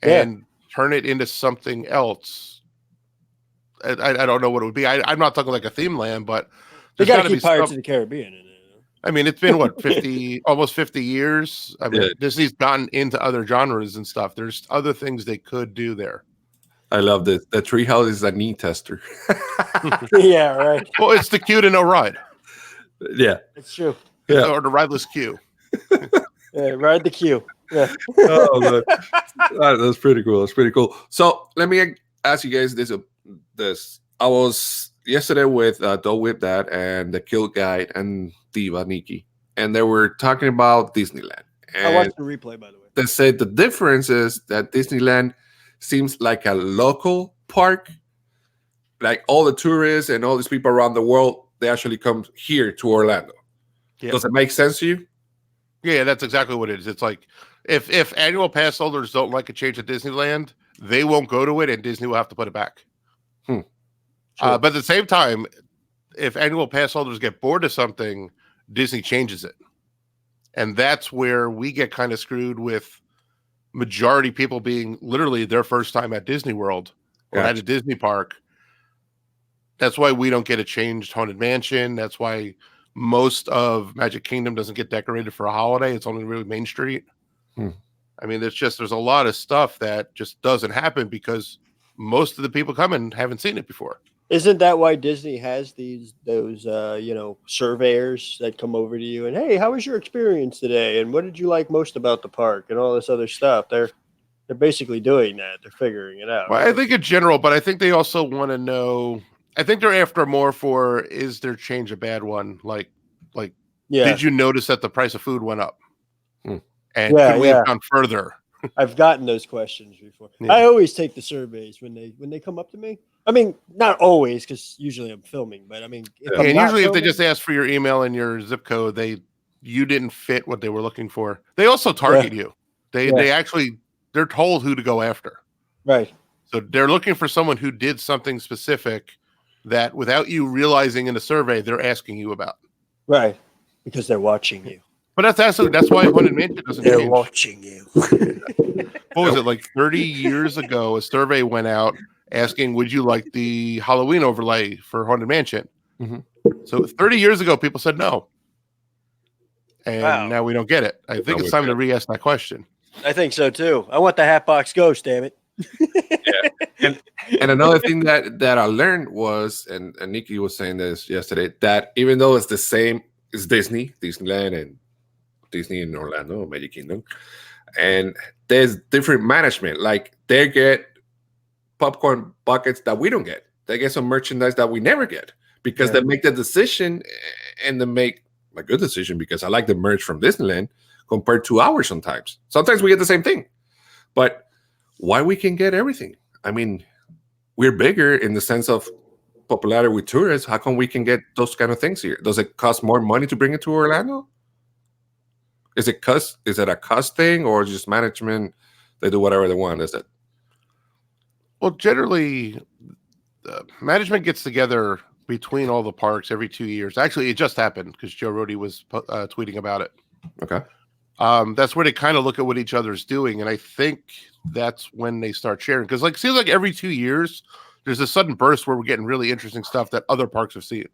And turn it into something else. I don't know what it would be. I'm not talking like a theme land, but they got to keep Pirates of the Caribbean in it. I mean, it's been what, 50, almost 50 years. I mean, Disney's gotten into other genres and stuff. There's other things they could do there. I love this. The treehouse is a knee tester. Yeah, right. Well, it's the queue to no ride. Yeah, it's true. Yeah, or the rideless queue. Yeah, ride the queue. Yeah. Oh, look. That's pretty cool. That's pretty cool. So let me ask you guys this. I was yesterday with Dole Whip Dad and the Kill Guide and Diva Nikki, and they were talking about Disneyland. And I watched the replay, by the way. they said the difference is that Disneyland seems like a local park. Like all the tourists and all these people around the world, they actually come here to Orlando. Yeah. Does it make sense to you? Yeah, that's exactly what it is. It's like if annual pass holders don't like a change at Disneyland, they won't go to it, and Disney will have to put it back. Sure. But at the same time, if annual pass holders get bored of something, Disney changes it. And that's where we get kind of screwed with majority people being literally their first time at Disney World or at a Disney park. That's why we don't get a changed Haunted Mansion. That's why most of Magic Kingdom doesn't get decorated for a holiday. It's only really Main Street. I mean, there's a lot of stuff that just doesn't happen because most of the people coming haven't seen it before. Isn't that why Disney has those surveyors that come over to you and, hey, how was your experience today? And what did you like most about the park and all this other stuff? They're basically doing that. They're figuring it out. Well, right? I think in general, but I think they also want to know. I think they're after more for, is their change a bad one? Like, did you notice that the price of food went up? And could we have gone further? I've gotten those questions before. Yeah. I always take the surveys when they come up to me. I mean, not always, because usually I'm filming, but I mean, if they just ask for your email and your zip code, you didn't fit what they were looking for. They also target you. They're told who to go after. Right. So they're looking for someone who did something specific that without you realizing in the survey, they're asking you about. Right. Because they're watching you. But that's why Haunted Mansion doesn't change. They're watching you. What was it, like 30 years ago, a survey went out asking, would you like the Halloween overlay for Haunted Mansion? Mhm. So 30 years ago, people said no. And Wow. now we don't get it. I think it's time to re-ask that question. I think so too. I want the Hatbox Ghost, damn it. And another thing that I learned was, and Nikki was saying this yesterday, that even though it's the same, it's Disneyland, and Disney in Orlando, Magic Kingdom, and there's different management. Like they get popcorn buckets that we don't get. They get some merchandise that we never get because they make the decision, and they make a good decision, because I like the merch from Disneyland compared to ours sometimes. Sometimes we get the same thing, but why we can get everything? I mean, we're bigger in the sense of popularity with tourists. How come we can get those kind of things here? Does it cost more money to bring it to Orlando? Is it a cost thing, or just management? They do whatever they want. Is it? Well, generally, management gets together between all the parks every 2 years. Actually, it just happened because Joe Rohde was tweeting about it. Okay. That's where they kind of look at what each other's doing, and I think that's when they start sharing. Because it seems like every 2 years, there's a sudden burst where we're getting really interesting stuff that other parks have seen,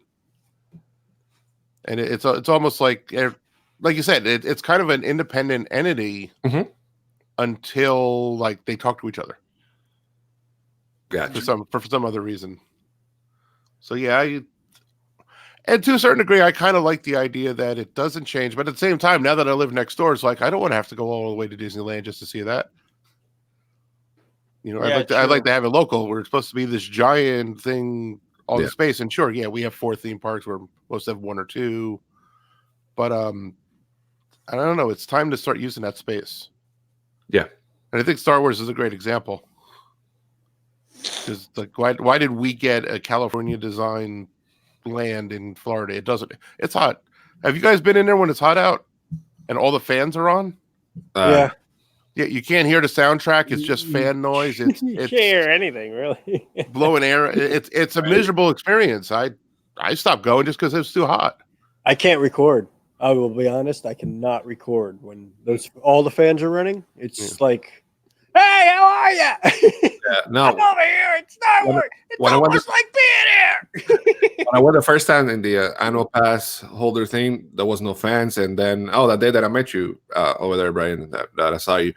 and it's almost like you said, it's kind of an independent entity until like they talk to each other. Gotcha. For some other reason. So yeah, and to a certain degree, I kind of like the idea that it doesn't change. But at the same time, now that I live next door, it's like I don't want to have to go all the way to Disneyland just to see that. I'd like to have it local, where it's supposed to be this giant thing, all the space. And sure, we have 4 theme parks where most have 1 or 2. But I don't know. It's time to start using that space. Yeah, and I think Star Wars is a great example. Because like, why did we get a California design land in Florida? It's hot. Have you guys been in there when it's hot out and all the fans are on? Yeah, you can't hear the soundtrack. It's just fan noise. You can't hear anything really. Blowing air. It's a miserable experience. I stopped going just because it was too hot. I can't record. I will be honest. I cannot record when all the fans are running. It's like, hey, how are you? no. I'm over here. It's Star Wars. It's almost like being here. When I went the first time in the annual pass holder thing, there was no fans. And then, that day that I met you over there, Brian, that I saw you,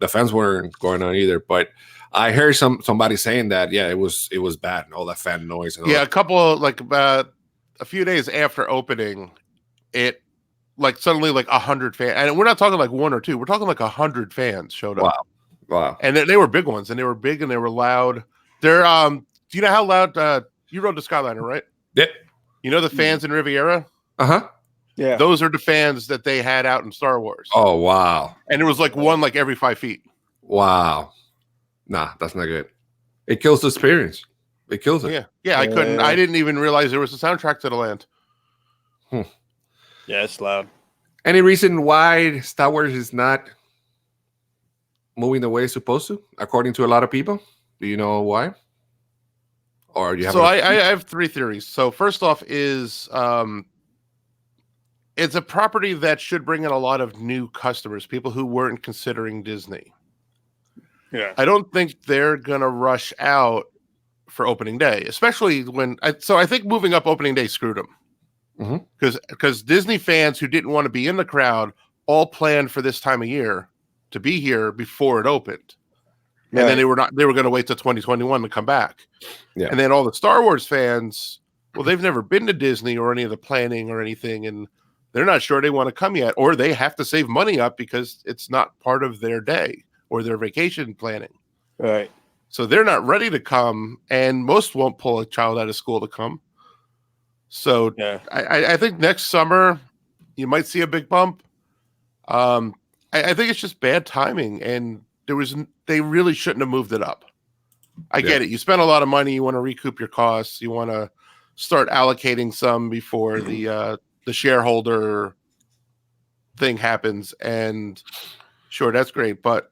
the fans weren't going on either. But I heard somebody saying that, it was bad, and all that fan noise. And all a couple, like about a few days after opening, it like suddenly like 100 fans, and we're not talking like 1 or 2, we're talking like 100 fans showed up. Wow. And they were big ones, and they were big, and they were loud. They're do you know how loud you rode the Skyliner, right? Yeah. You know the fans in Riviera? Uh-huh. Yeah. Those are the fans that they had out in Star Wars. Oh, wow. And it was like one like every 5 feet. Wow. Nah, that's not good. It kills the experience. It kills it. Yeah. I didn't even realize there was a soundtrack to the land. Yeah, it's loud. Any reason why Star Wars is not moving the way it's supposed to, according to a lot of people? Do you know why? Or do you have? So I have 3 theories. So first off is it's a property that should bring in a lot of new customers, people who weren't considering Disney. Yeah. I don't think they're gonna rush out for opening day, especially when. I think moving up opening day screwed them, because Disney fans who didn't want to be in the crowd all planned for this time of year to be here before it opened. And then they were going to wait till 2021 to come back. Yeah. And then all the Star Wars fans, well, they've never been to Disney or any of the planning or anything, and they're not sure they want to come yet, or they have to save money up because it's not part of their day or their vacation planning. Right. So they're not ready to come, and most won't pull a child out of school to come. So I think next summer you might see a big bump. I think it's just bad timing, and they really shouldn't have moved it up. I get it. You spend a lot of money. You want to recoup your costs. You want to start allocating some before the shareholder thing happens. And sure, that's great, but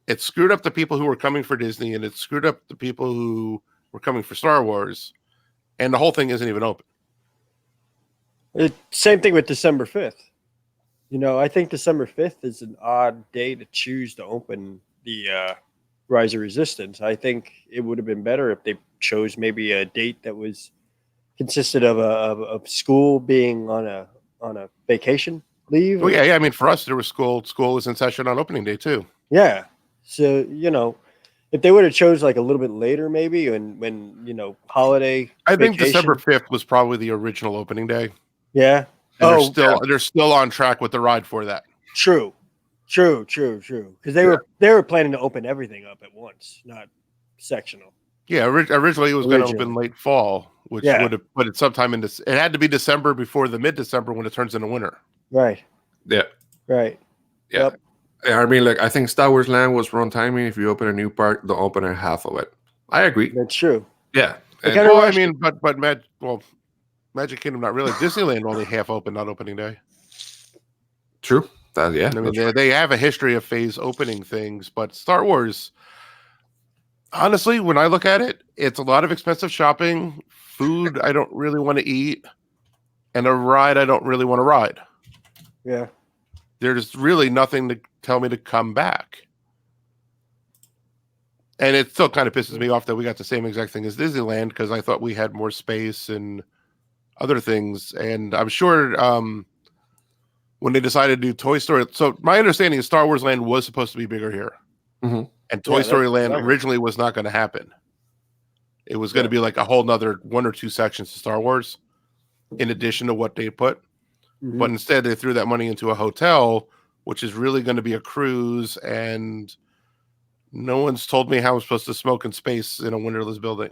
it screwed up the people who were coming for Disney, and it screwed up the people who were coming for Star Wars, and the whole thing isn't even open. Same thing with December 5th. I think December 5th is an odd day to choose to open the Rise of Resistance. I think it would have been better if they chose maybe a date that was consisted of school being on a vacation leave. Well, yeah. I mean, for us, there was school. School was in session on opening day too. Yeah. So, if they would have chose like a little bit later, maybe when holiday. I think vacation. December 5th was probably the original opening day. Yeah. And they're still on track with the ride for that. True. Because they were planning to open everything up at once, not sectional. Yeah, originally it was going to open late fall, which would have put it sometime in this. It had to be December before the mid-December when it turns into winter. Right. Yeah. Right. Yeah. Yep. I mean, like I think Star Wars Land was wrong timing. If you open a new park, don't open it half of it. I agree. That's true. Yeah. Well, I mean, but Magic Kingdom not really. Disneyland only half open, not opening day. True. I mean, they have a history of phase opening things, but Star Wars, honestly, when I look at it, it's a lot of expensive shopping, food I don't really want to eat, and a ride I don't really want to ride. Yeah. There's really nothing to tell me to come back. And it still kind of pisses me off that we got the same exact thing as Disneyland because I thought we had more space and other things. And I'm sure when they decided to do Toy Story, so my understanding is Star Wars Land was supposed to be bigger here. Mm-hmm. And Toy Story Land originally was not going to happen. It was going to be like a whole nother 1 or 2 sections to Star Wars in addition to what they put. Mm-hmm. But instead they threw that money into a hotel, which is really going to be a cruise, and no one's told me how I'm supposed to smoke in space in a windowless building.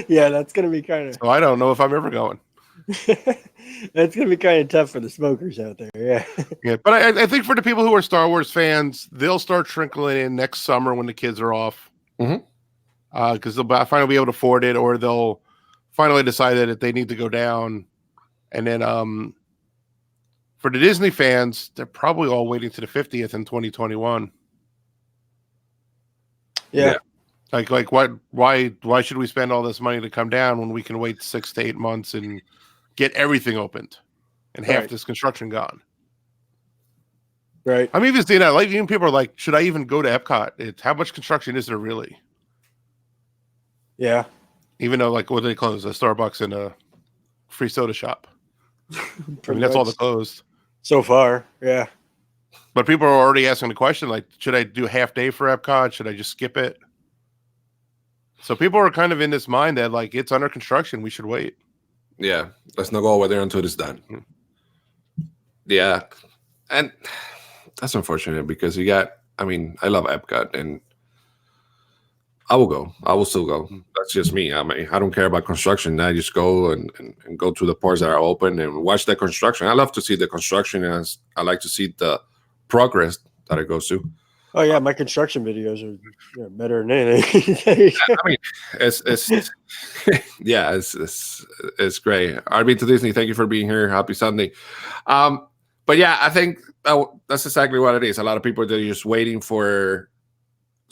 Yeah, that's going to be kind of... So I don't know if I'm ever going. That's going to be kind of tough for the smokers out there, yeah. Yeah, but I think for the people who are Star Wars fans, they'll start trickling in next summer when the kids are off. Mm-hmm. Because they'll finally be able to afford it, or they'll finally decide that they need to go down. And then for the Disney fans, they're probably all waiting to the 50th in 2021. Yeah. Like why should we spend all this money to come down when we can wait 6 to 8 months and get everything opened and half this construction gone? Right. I'm even seeing that. Like, even people are like, should I even go to Epcot? How much construction is there really? Yeah. Even though, like, what did they close? A Starbucks and a free soda shop. I mean, that's all that closed so far. Yeah. But people are already asking the question, like, should I do half day for Epcot? Should I just skip it? So people are kind of in this mind that, like, it's under construction. We should wait. Yeah. Let's not go over there until it's done. Yeah. And that's unfortunate because I love Epcot and I will go. I will still go. That's just me. I mean, I don't care about construction. I just go and go to the parts that are open and watch the construction. I love to see the construction, as I like to see the progress that it goes to. Oh yeah, my construction videos are better than anything. I mean, it's yeah, it's great. RB to Disney, thank you for being here. Happy Sunday. But yeah, I think that's exactly what it is. A lot of people, they're just waiting for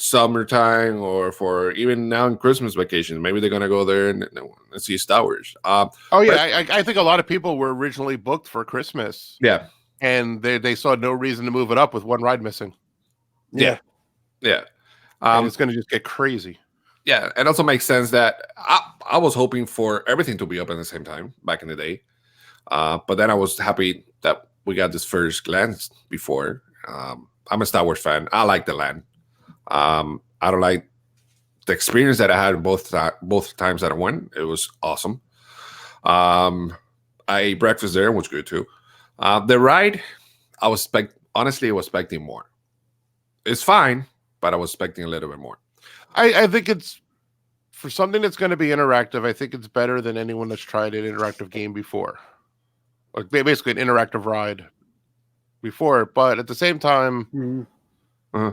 summertime or for even now in Christmas vacation. Maybe they're gonna go there and see Star Wars. I think a lot of people were originally booked for Christmas. Yeah, and they saw no reason to move it up with one ride missing. Yeah. It's gonna just get crazy. Yeah, it also makes sense that I was hoping for everything to be open at the same time back in the day, but then I was happy that we got this first glance before. I'm a Star Wars fan. I like the land. I don't like the experience that I had both times that I went. It was awesome. I ate breakfast there, which was good too. The ride, I was expecting more. It's fine, but I was expecting a little bit more. I think it's, for something that's going to be interactive, I think it's better than anyone that's tried an interactive game before. Like basically an interactive ride before. But at the same time, I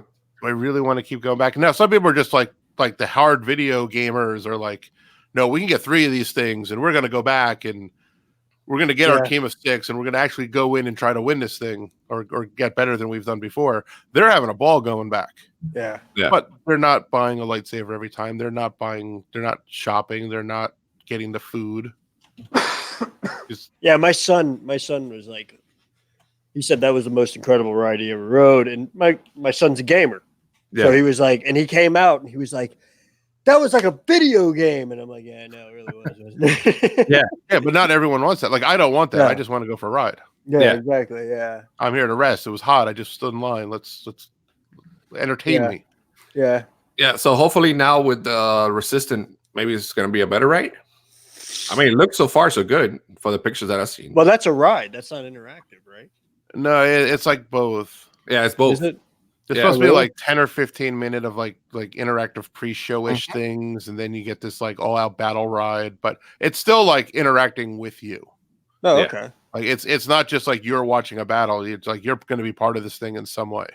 really want to keep going back. Now, some people are just like the hard video gamers are like, no, we can get 3 of these things and we're going to go back and we're going to get our team of 6 and we're going to actually go in and try to win this thing or get better than we've done before. They're having a ball going back. Yeah. But they're not buying a lightsaber every time. They're not shopping. They're not getting the food. Yeah, my son was like, he said that was the most incredible ride he ever rode. And my son's a gamer. Yeah. So he was like, and he came out and he was like, that was like a video game, and I'm like, yeah, no, it really was. Wasn't it? Yeah, but not everyone wants that. Like, I don't want that. Yeah. I just want to go for a ride. Yeah, exactly. Yeah. I'm here to rest. It was hot. I just stood in line. Let's entertain me. Yeah. Yeah. So hopefully now with the Resistant, maybe it's going to be a better ride. I mean, it looks so far so good for the pictures that I've seen. Well, that's a ride. That's not interactive, right? No, it's like both. Yeah, it's both. Is it? It's supposed to be like 10 or 15 minute of like interactive pre-show-ish things, and then you get this like all-out battle ride. But it's still like interacting with you. Oh, okay. Like it's not just like you're watching a battle. It's like you're going to be part of this thing in some way.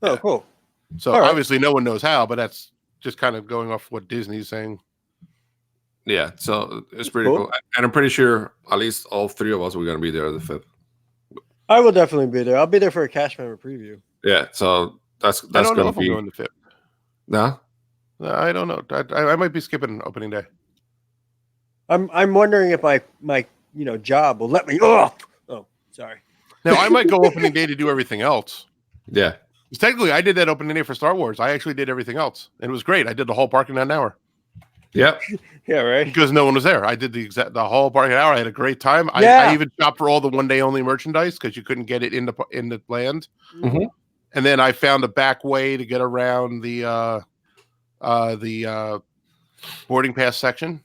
Oh, cool. So obviously no one knows how, but that's just kind of going off what Disney's saying. Yeah, so it's pretty cool. And I'm pretty sure at least all three of us are going to be there the 5th. I will definitely be there. I'll be there for a cast member preview. Yeah, so that's I don't know going if to be I'm going to 5th. No? I don't know. I might be skipping opening day. I'm wondering if my job will let me off. Oh, sorry. Now I might go opening day to do everything else. Yeah. Because technically, I did that opening day for Star Wars. I actually did everything else, and it was great. I did the whole park in an hour. Yep. Yeah, right. Because no one was there. I did the whole park in an hour. I had a great time. I even shopped for all the one day only merchandise because you couldn't get it in the land. Mm-hmm. And then I found a back way to get around the boarding pass section.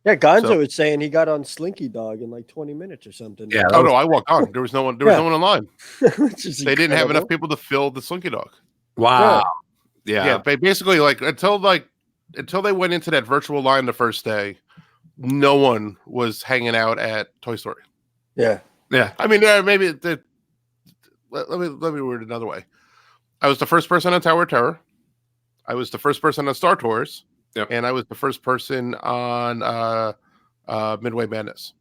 Yeah, Gonzo was saying he got on Slinky Dog in like 20 minutes or something. Yeah. Oh no, I walked on. There was no one. There was no one in line. They didn't have enough people to fill the Slinky Dog. Wow. Yeah. Yeah. Basically, like until they went into that virtual line the first day, no one was hanging out at Toy Story. Yeah. Yeah. I mean, maybe let me word it another way. I was the first person on Tower of Terror. I was the first person on Star Tours. Yep. And I was the first person on Midway Madness.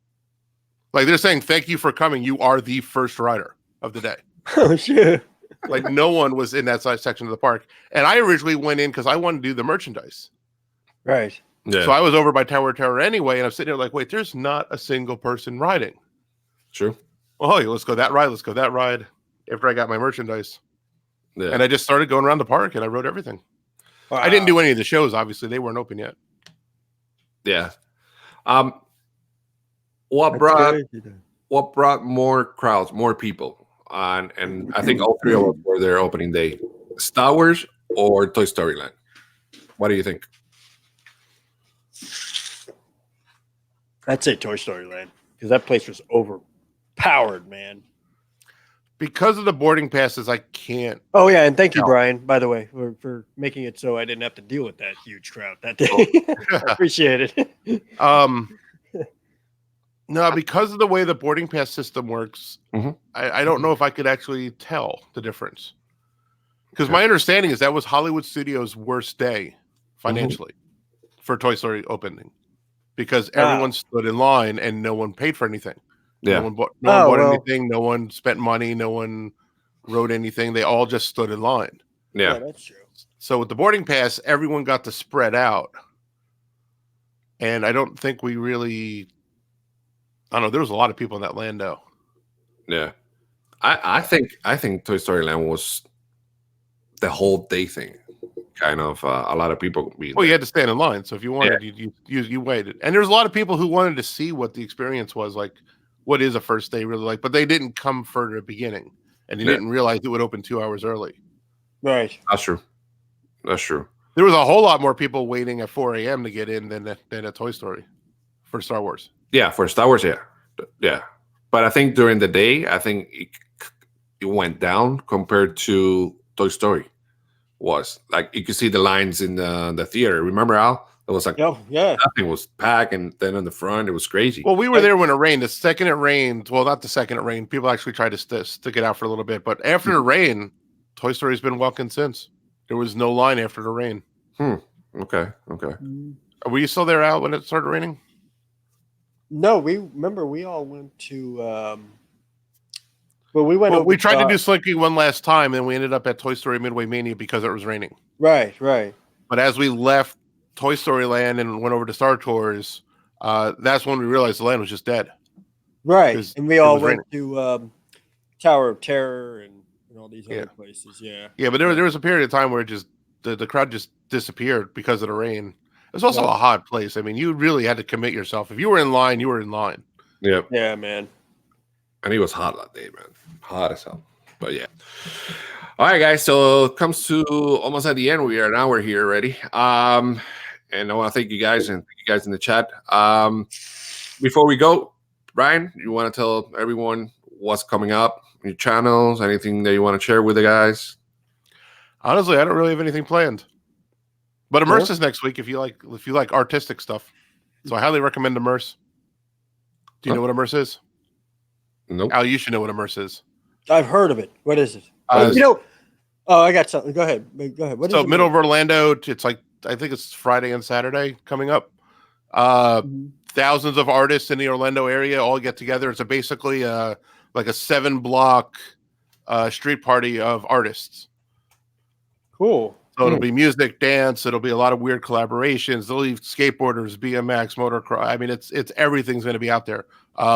Like they're saying, thank you for coming. You are the first rider of the day. Oh shit. Like no one was in that side section of the park. And I originally went in because I wanted to do the merchandise. Right. Yeah. So I was over by Tower of Terror anyway, and I'm sitting there like, wait, there's not a single person riding. True. Oh, let's go that ride. Let's go that ride. After I got my merchandise. Yeah. And I just started going around the park and I rode everything. Wow. I didn't do any of the shows, obviously. They weren't open yet. Yeah. What brought more crowds, more people? And I think all three of us were there opening day. Star Wars or Toy Story Land? What do you think? I'd say Toy Story Land because that place was overpowered, man. Because of the boarding passes, I can't. Oh yeah, and thank you, Brian, by the way, for making it so I didn't have to deal with that huge crowd that day. I appreciate it. No, because of the way the boarding pass system works, I don't know if I could actually tell the difference. Because my understanding is that was Hollywood Studios' worst day financially for Toy Story opening, because everyone stood in line and no one paid for anything. Yeah. No one bought anything. No one spent money. No one wrote anything. They all just stood in line. Yeah, that's true. So with the boarding pass, everyone got to spread out. And I don't think we really... I don't know. There was a lot of people in that land, though. Yeah. I think Toy Story Land was the whole day thing. Kind of a lot of people being you had to stand in line. So if you wanted, you waited. And there's a lot of people who wanted to see what the experience was like. What is a first day really like? But they didn't come for the beginning, and they didn't realize it would open 2 hours early. Right. That's true. That's true. There was a whole lot more people waiting at 4 a.m. to get in than at Toy Story for Star Wars. Yeah, for Star Wars, yeah. But I think during the day, I think it went down compared to Toy Story. Was like you could see the lines in the theater. Remember, Al? It was like, nothing was packed, and then in the front, it was crazy. Well, we were there when it rained. The second it rained, well, not the second it rained. People actually tried to stick it out for a little bit. But after the rain, Toy Story's been welcome since. There was no line after the rain. Okay. Were you still there, Al, when it started raining? No, we all went to. We tried to do Slinky one last time, and we ended up at Toy Story Midway Mania because it was raining. Right. But as we left Toy Story Land and went over to Star Tours, that's when we realized the land was just dead. Right, and we all went to Tower of Terror and all these other places. Yeah. Yeah, but there was a period of time where it just the crowd just disappeared because of the rain. It was also Yeah. a hot place. I mean, you really had to commit yourself. If you were in line, you were in line. Yep. Yeah, man. And it was hot that day, man. Hot as hell. But yeah. All right, guys. So it comes to almost at the end. We're here already. And I want to thank you guys and thank you guys in the chat. Before we go, Brian, you want to tell everyone what's coming up, your channels, anything that you want to share with the guys? Honestly, I don't really have anything planned. But Immerse Sure. is next week if you like artistic stuff. So I highly recommend Immerse. Do you know what Immerse is? Nope. Al, you should know what Immerse is. I've heard of it. What is it? I got something. Go ahead. Go ahead. What is So it? middle of Orlando, it's like I think it's Friday and Saturday coming up. Thousands of artists in the Orlando area all get together. It's basically like a 7-block street party of artists. Cool. So it'll be music, dance. It'll be a lot of weird collaborations. There'll be skateboarders, BMX, motocross. I mean, it's everything's going to be out there.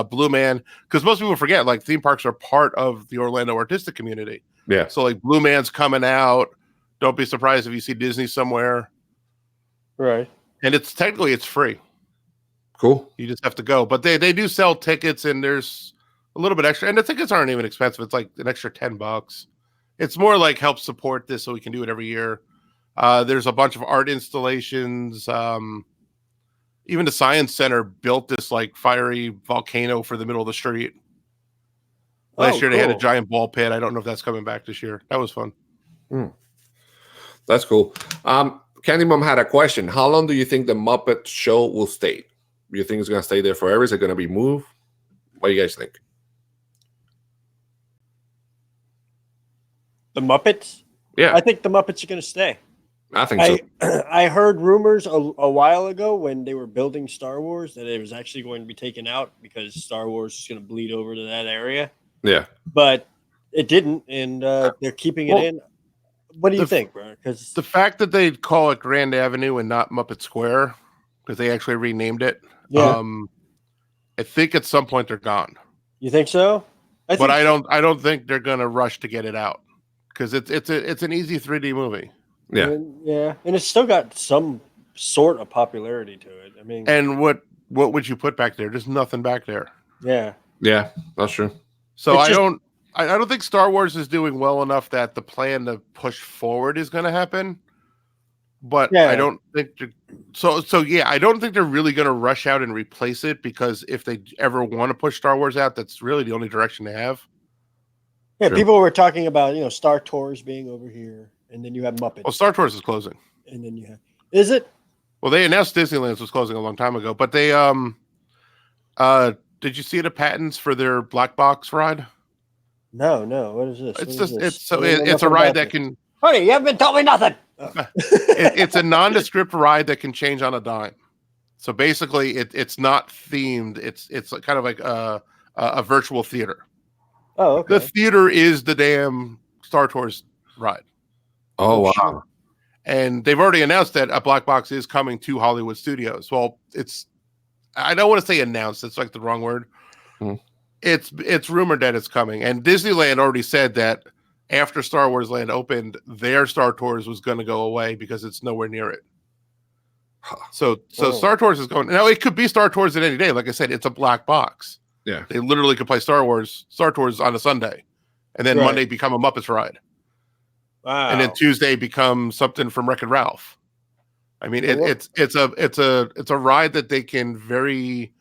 Blue Man, because most people forget, like theme parks are part of the Orlando artistic community. Yeah. So like Blue Man's coming out. Don't be surprised if you see Disney somewhere. Right. And it's technically free. Cool. You just have to go. But they do sell tickets, and there's a little bit extra. And the tickets aren't even expensive. It's like an extra $10. It's more like help support this so we can do it every year. There's a bunch of art installations. Even the Science Center built this like fiery volcano for the middle of the street. Last year they had a giant ball pit. I don't know if that's coming back this year. That was fun. That's cool. Candy Mom had a question. How long do you think the Muppet show will stay? Do you think it's going to stay there forever? Is it going to be moved? What do you guys think? The Muppets? Yeah, I think the Muppets are going to stay. I think so. I heard rumors a while ago when they were building Star Wars that it was actually going to be taken out because Star Wars is going to bleed over to that area. Yeah. But it didn't, and they're keeping it in. What do you think, bro? Because the fact that they call it Grand Avenue and not Muppet Square, because they actually renamed it. Yeah. I think at some point they're gone. You think so? I don't think they're gonna rush to get it out because it's an easy 3D movie. Yeah. And it's still got some sort of popularity to it. I mean, and what would you put back there? There's nothing back there. Yeah, that's true. So I don't think Star Wars is doing well enough that the plan to push forward is going to happen. But I don't think I don't think they're really going to rush out and replace it because if they ever want to push Star Wars out, that's really the only direction they have. Yeah, people were talking about Star Tours being over here. And then you have Muppets. Well, Star Tours is closing. And then you have... Is it? Well, they announced Disneyland was closing a long time ago. But they... did you see the patents for their black box ride? No. What is this? It's a ride that can... Honey, you haven't told me nothing! It's a nondescript ride that can change on a dime. So basically, it's not themed. It's kind of like a virtual theater. Oh, okay. The theater is the damn Star Tours ride. Oh, wow. Sure. And they've already announced that a black box is coming to Hollywood Studios. Well, I don't want to say announced. It's like the wrong word. It's rumored that it's coming. And Disneyland already said that after Star Wars Land opened, their Star Tours was going to go away because it's nowhere near it. So Star Tours is going. Now, it could be Star Tours at any day. Like I said, it's a black box. Yeah. They literally could play Star Tours on a Sunday. And then Monday become a Muppets ride. Wow. And then Tuesday becomes something from Wreck-It Ralph. I mean, it's a ride that they can very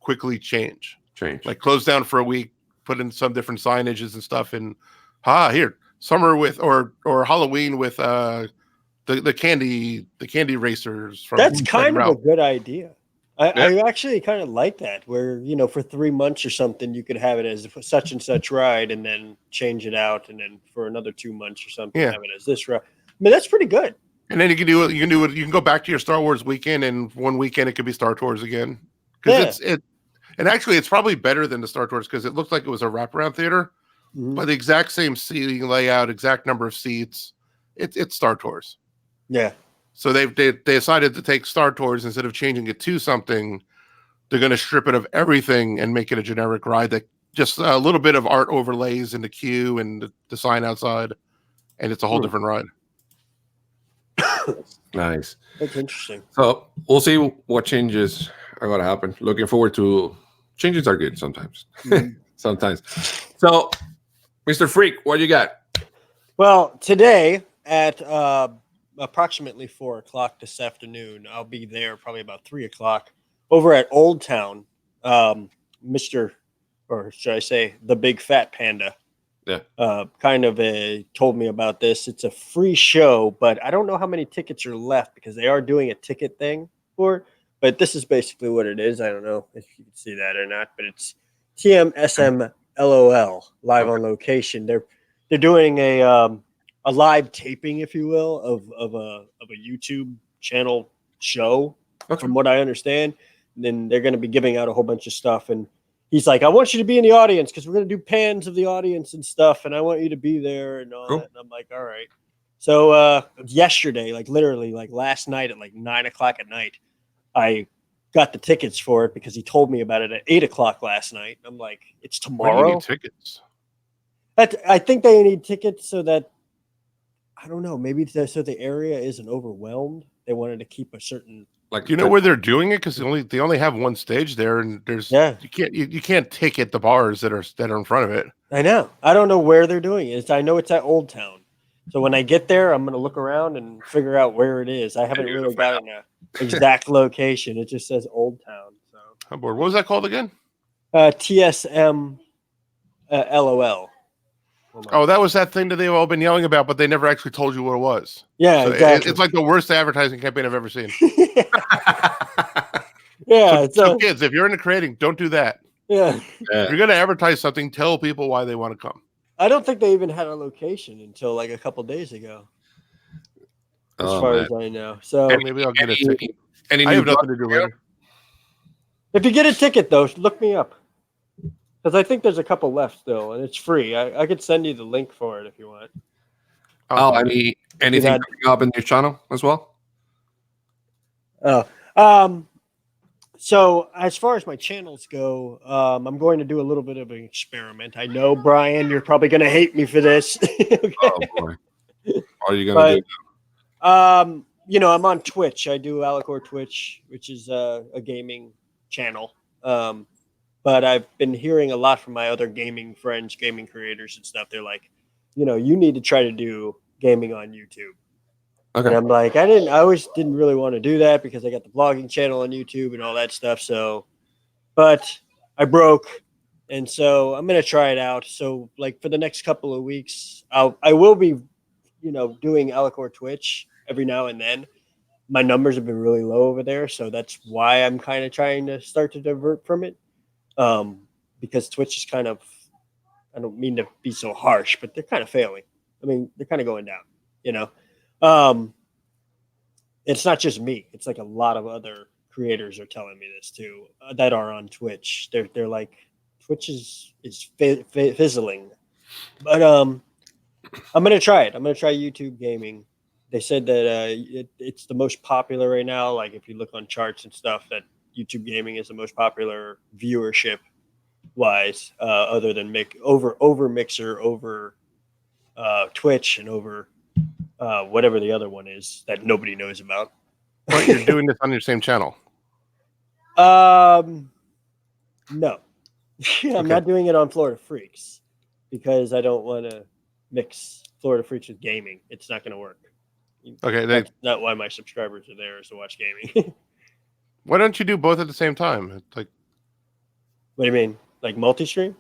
quickly change. Like close down for a week, put in some different signages and stuff, and here summer with or Halloween with the candy racers. That's kind of a good idea. I actually kind of like that, where for 3 months or something, you could have it as such and such ride, and then change it out, and then for another 2 months or something, have it as this ride. I mean, that's pretty good. And then you can do it. You can go back to your Star Wars weekend, and one weekend it could be Star Tours again. Because and actually it's probably better than the Star Tours because it looked like it was a wraparound theater, by the exact same seating layout, exact number of seats. It's Star Tours. Yeah. So they decided to take Star Tours instead of changing it to something. They're going to strip it of everything and make it a generic ride that just a little bit of art overlays in the queue and the sign outside, and it's a whole different ride. Nice. That's interesting. So we'll see what changes are going to happen. Looking forward to changes are good sometimes. Mhm. Sometimes. So, Mr. Freak, what you got? Well, today at approximately 4 o'clock this afternoon, I'll be there probably about 3 o'clock over at Old Town. Mr. or should I say the Big Fat Panda Yeah. kind of told me about this. It's a free show, but I don't know how many tickets are left because they are doing a ticket thing for it. But this is basically what it is. I don't know if you can see that or not, but it's TMSM LOL live Okay. on location. They're doing a live taping, if you will, of a YouTube channel show, Okay. from what I understand. And then they're going to be giving out a whole bunch of stuff, and he's like, I want you to be in the audience because we're going to do pans of the audience and stuff. And I want you to be there and all Cool. that. And I'm like, all right. So yesterday, like literally like last night at like 9 o'clock at night, I got the tickets for it because he told me about it at 8 o'clock last night. I'm like, it's Why do you need tomorrow. tickets? I think they need tickets so that, I don't know, maybe so the area isn't overwhelmed. They wanted to keep a certain. Like, Do you know where they're doing it? Because they only have one stage there, and there's Yeah. you can't ticket the bars that are in front of it. I know. I don't know where they're doing it. I know it's at Old Town. So when I get there, I'm going to look around and figure out where it is. I haven't really got an exact location. It just says Old Town. So I'm bored. What was that called again? TSM LOL. Oh, that was that thing that they've all been yelling about, but they never actually told you what it was. Yeah, So exactly. it's like the worst advertising campaign I've ever seen. Yeah. So kids, if you're into creating, don't do that. Yeah. If you're going to advertise something, tell people why they want to come. I don't think they even had a location until like a couple days ago, as far as I know. So Maybe I'll get a ticket. Any I new have nothing to do later. if you get a ticket, though, look me up. Because I think there's a couple left still, and it's free. I could send you the link for it if you want. Oh, anything coming up in your channel as well? So as far as my channels go, I'm going to do a little bit of an experiment. I know, Brian, you're probably going to hate me for this. Okay? Oh boy, what are you gonna do? I'm on Twitch. I do Alacor Twitch, which is a gaming channel. But I've been hearing a lot from my other gaming friends, gaming creators and stuff. They're like, you need to try to do gaming on YouTube. Okay. And I'm like, I always didn't really want to do that because I got the vlogging channel on YouTube and all that stuff. So, but I broke. And so I'm going to try it out. So like for the next couple of weeks, I will be, doing Alacor Twitch every now and then. My numbers have been really low over there. So that's why I'm kind of trying to start to divert from it. Because Twitch is kind of, I don't mean to be so harsh, but they're kind of failing. I mean, they're kind of going down, It's not just me. It's like a lot of other creators are telling me this too, that are on Twitch. They're like, Twitch is fizzling. But I'm going to try it. I'm going to try YouTube gaming. They said that it's the most popular right now. Like if you look on charts and stuff, that YouTube gaming is the most popular viewership wise, other than over Mixer, over Twitch, and over whatever the other one is that nobody knows about. But you're doing this on your same channel. No. I'm not doing it on Florida Freaks because I don't want to mix Florida Freaks with gaming. It's not going to work. Okay, that's not why my subscribers are there, is to watch gaming. Why don't you do both at the same time? It's like, what do you mean? Like multi-stream?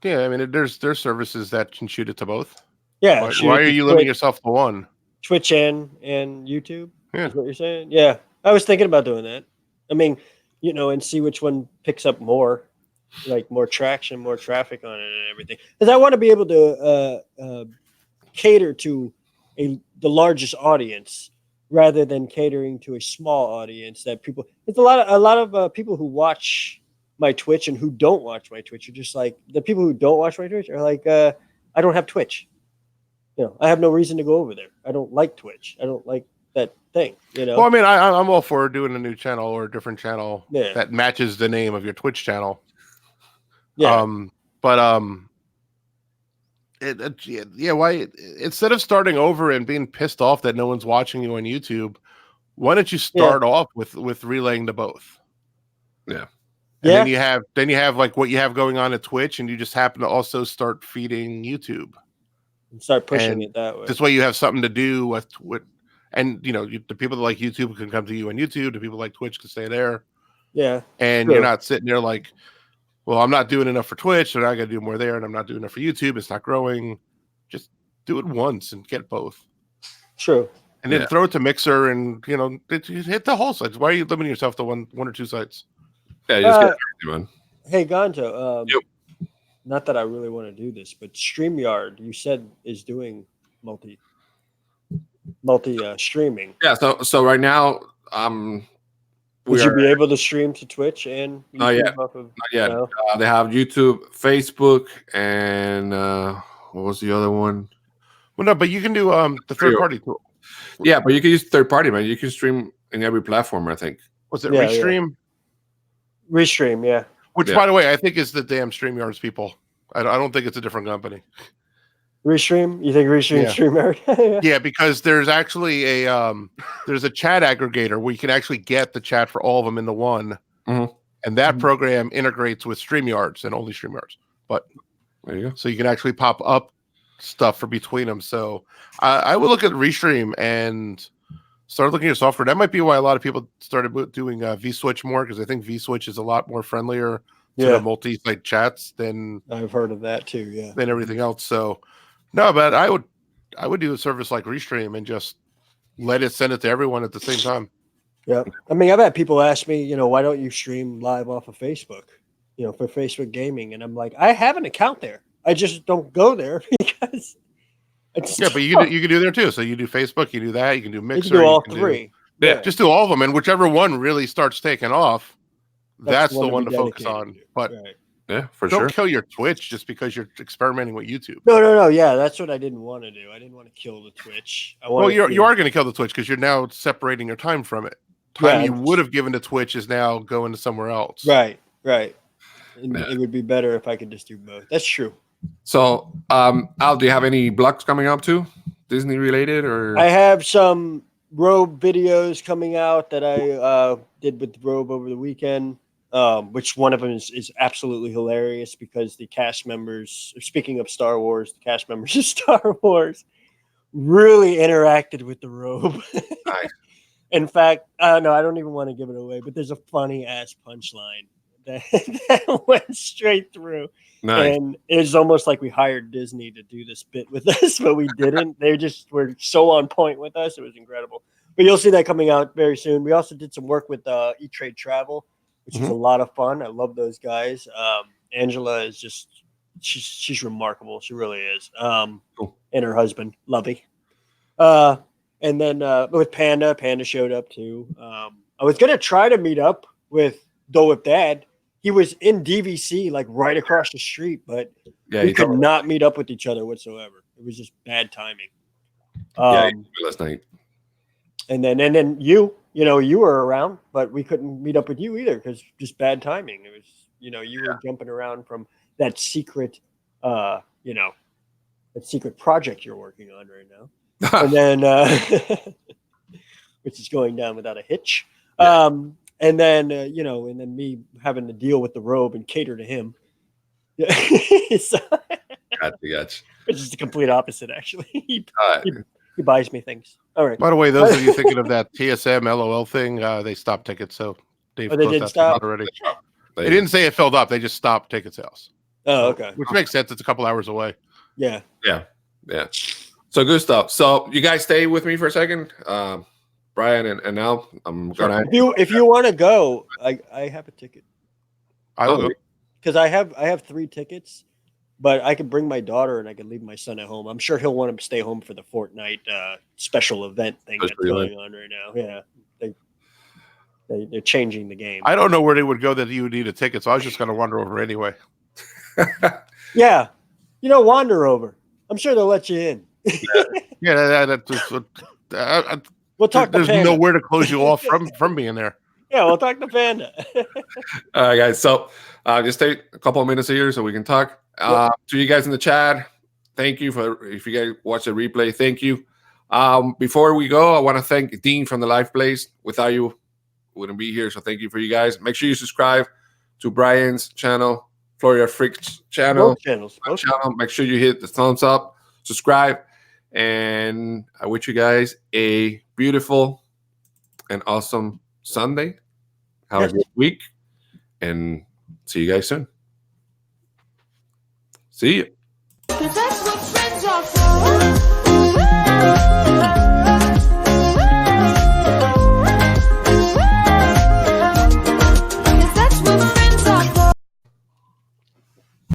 Yeah, I mean, there's services that can shoot it to both. Yeah. Why are you limiting yourself to one? Twitch and YouTube? Yeah. Is what you're saying? Yeah. I was thinking about doing that. I mean, and see which one picks up more, like more traction, more traffic on it and everything. Because I want to be able to cater to the largest audience rather than catering to a small audience that people. It's a lot of people who watch my Twitch and who don't watch my Twitch are just like, the people who don't watch my Twitch are like, I don't have Twitch. I have no reason to go over there. I don't like Twitch. I don't like that thing. Well, I mean, I'm all for doing a new channel or a different channel that matches the name of your Twitch channel. Yeah. But Yeah, why instead of starting over and being pissed off that no one's watching you on YouTube, why don't you start off with relaying to both? Yeah. And then you have like what you have going on at Twitch, and you just happen to also start feeding YouTube. And start pushing it that way. This way you have something to do with and the people that like YouTube can come to you on YouTube, the people like Twitch can stay there. Yeah. And you're not sitting there like, well, I'm not doing enough for Twitch, so I got to do more there, and I'm not doing enough for YouTube. It's not growing. Just do it once and get both. True. And then throw it to Mixer, and hit the whole sites. Why are you limiting yourself to one or two sites? Yeah, you just get everyone. Hey, Gonzo. Not that I really want to do this, but StreamYard, you said, is doing multi streaming. Yeah. So right now, would you be able to stream to Twitch and YouTube not yet. No? They have YouTube, Facebook, and what was the other one? Well, no, but you can do the third party tool. Yeah, but you can use third party, man. You can stream in every platform, I think. Was it Restream? Yeah. Restream, yeah. Which, by the way, I think is the damn StreamYards people. I don't think it's a different company. Restream? You think Restream StreamYard? Yeah, because there's actually there's a chat aggregator where you can actually get the chat for all of them into one, and that program integrates with StreamYards and only StreamYards. But there you go. So you can actually pop up stuff for between them. So I would look at Restream and start looking at software. That might be why a lot of people started doing vSwitch more, because I think vSwitch is a lot more friendlier to the multi-site chats than I've heard of that too. Yeah, than everything else. So. No, but I would do a service like Restream and just let it send it to everyone at the same time. Yeah. I mean, I've had people ask me, why don't you stream live off of Facebook, for Facebook gaming? And I'm like, I have an account there. I just don't go there because but you can do there too. So you do Facebook, you do that, you can do Mixer. You can do all three. Just do all of them. And whichever one really starts taking off, that's the one to focus on. But yeah, for don't sure. kill your Twitch just because you're experimenting with YouTube. No. Yeah, that's what I didn't want to do. I didn't want to kill the Twitch. You are going to kill the Twitch because you're now separating your time from it. Time you would have given to Twitch is now going to somewhere else. Right. And it would be better if I could just do both. That's true. So, Al, do you have any blogs coming up too, Disney related, or? I have some Robe videos coming out that I did with Robe over the weekend. Which one of them is absolutely hilarious because the cast members, speaking of Star Wars, the cast members of Star Wars really interacted with the Robe. Nice. In fact, no, I don't even want to give it away, but there's a funny ass punchline that went straight through. Nice. And it's almost like we hired Disney to do this bit with us, but we didn't. They just were so on point with us. It was incredible. But you'll see that coming out very soon. We also did some work with E-Trade Travel, which is a lot of fun. I love those guys. Angela is just, she's remarkable. She really is. Cool. And her husband, Lovey. And then with Panda showed up too. I was going to try to meet up with Dad. He was in DVC, like right across the street, but we could not meet up with each other whatsoever. It was just bad timing. Last night. And then you were around, but we couldn't meet up with you either because just bad timing. It was, you were jumping around from that secret, that secret project you're working on right now. And then, which is going down without a hitch. Yeah. And then, and then me having to deal with the Robe and cater to him. So, gotcha. Which is the complete opposite, actually. He buys me things. All right. By the way, those of you thinking of that TSM LOL thing, they stopped tickets. So they did stop already. They didn't say it filled up. They just stopped ticket sales. Oh, okay. Which makes sense. It's a couple hours away. Yeah. So good stuff. So you guys stay with me for a second, Brian and Al. I'm gonna. If you want to go, I have a ticket. I will go because I have 3 tickets. But I could bring my daughter and I could leave my son at home. I'm sure he'll want to stay home for the Fortnite special event thing that's going on right now. Yeah, they're changing the game. I don't know where they would go that you would need a ticket, so I was just going to wander over anyway. Yeah, wander over. I'm sure they'll let you in. We'll talk. There's nowhere to close you off from being there. Yeah, we'll talk to Panda. All right, guys. So just take a couple of minutes here so we can talk. To you guys in the chat, thank you for if you guys watch the replay. Thank you. Before we go, I want to thank Dean from the Life Place. Without you, wouldn't be here. So thank you for you guys. Make sure you subscribe to Brian's channel, Florida Freaks channel. Both channels. My channel. Make sure you hit the thumbs up, subscribe, and I wish you guys a beautiful and awesome Sunday. Have a good week, and see you guys soon. See you.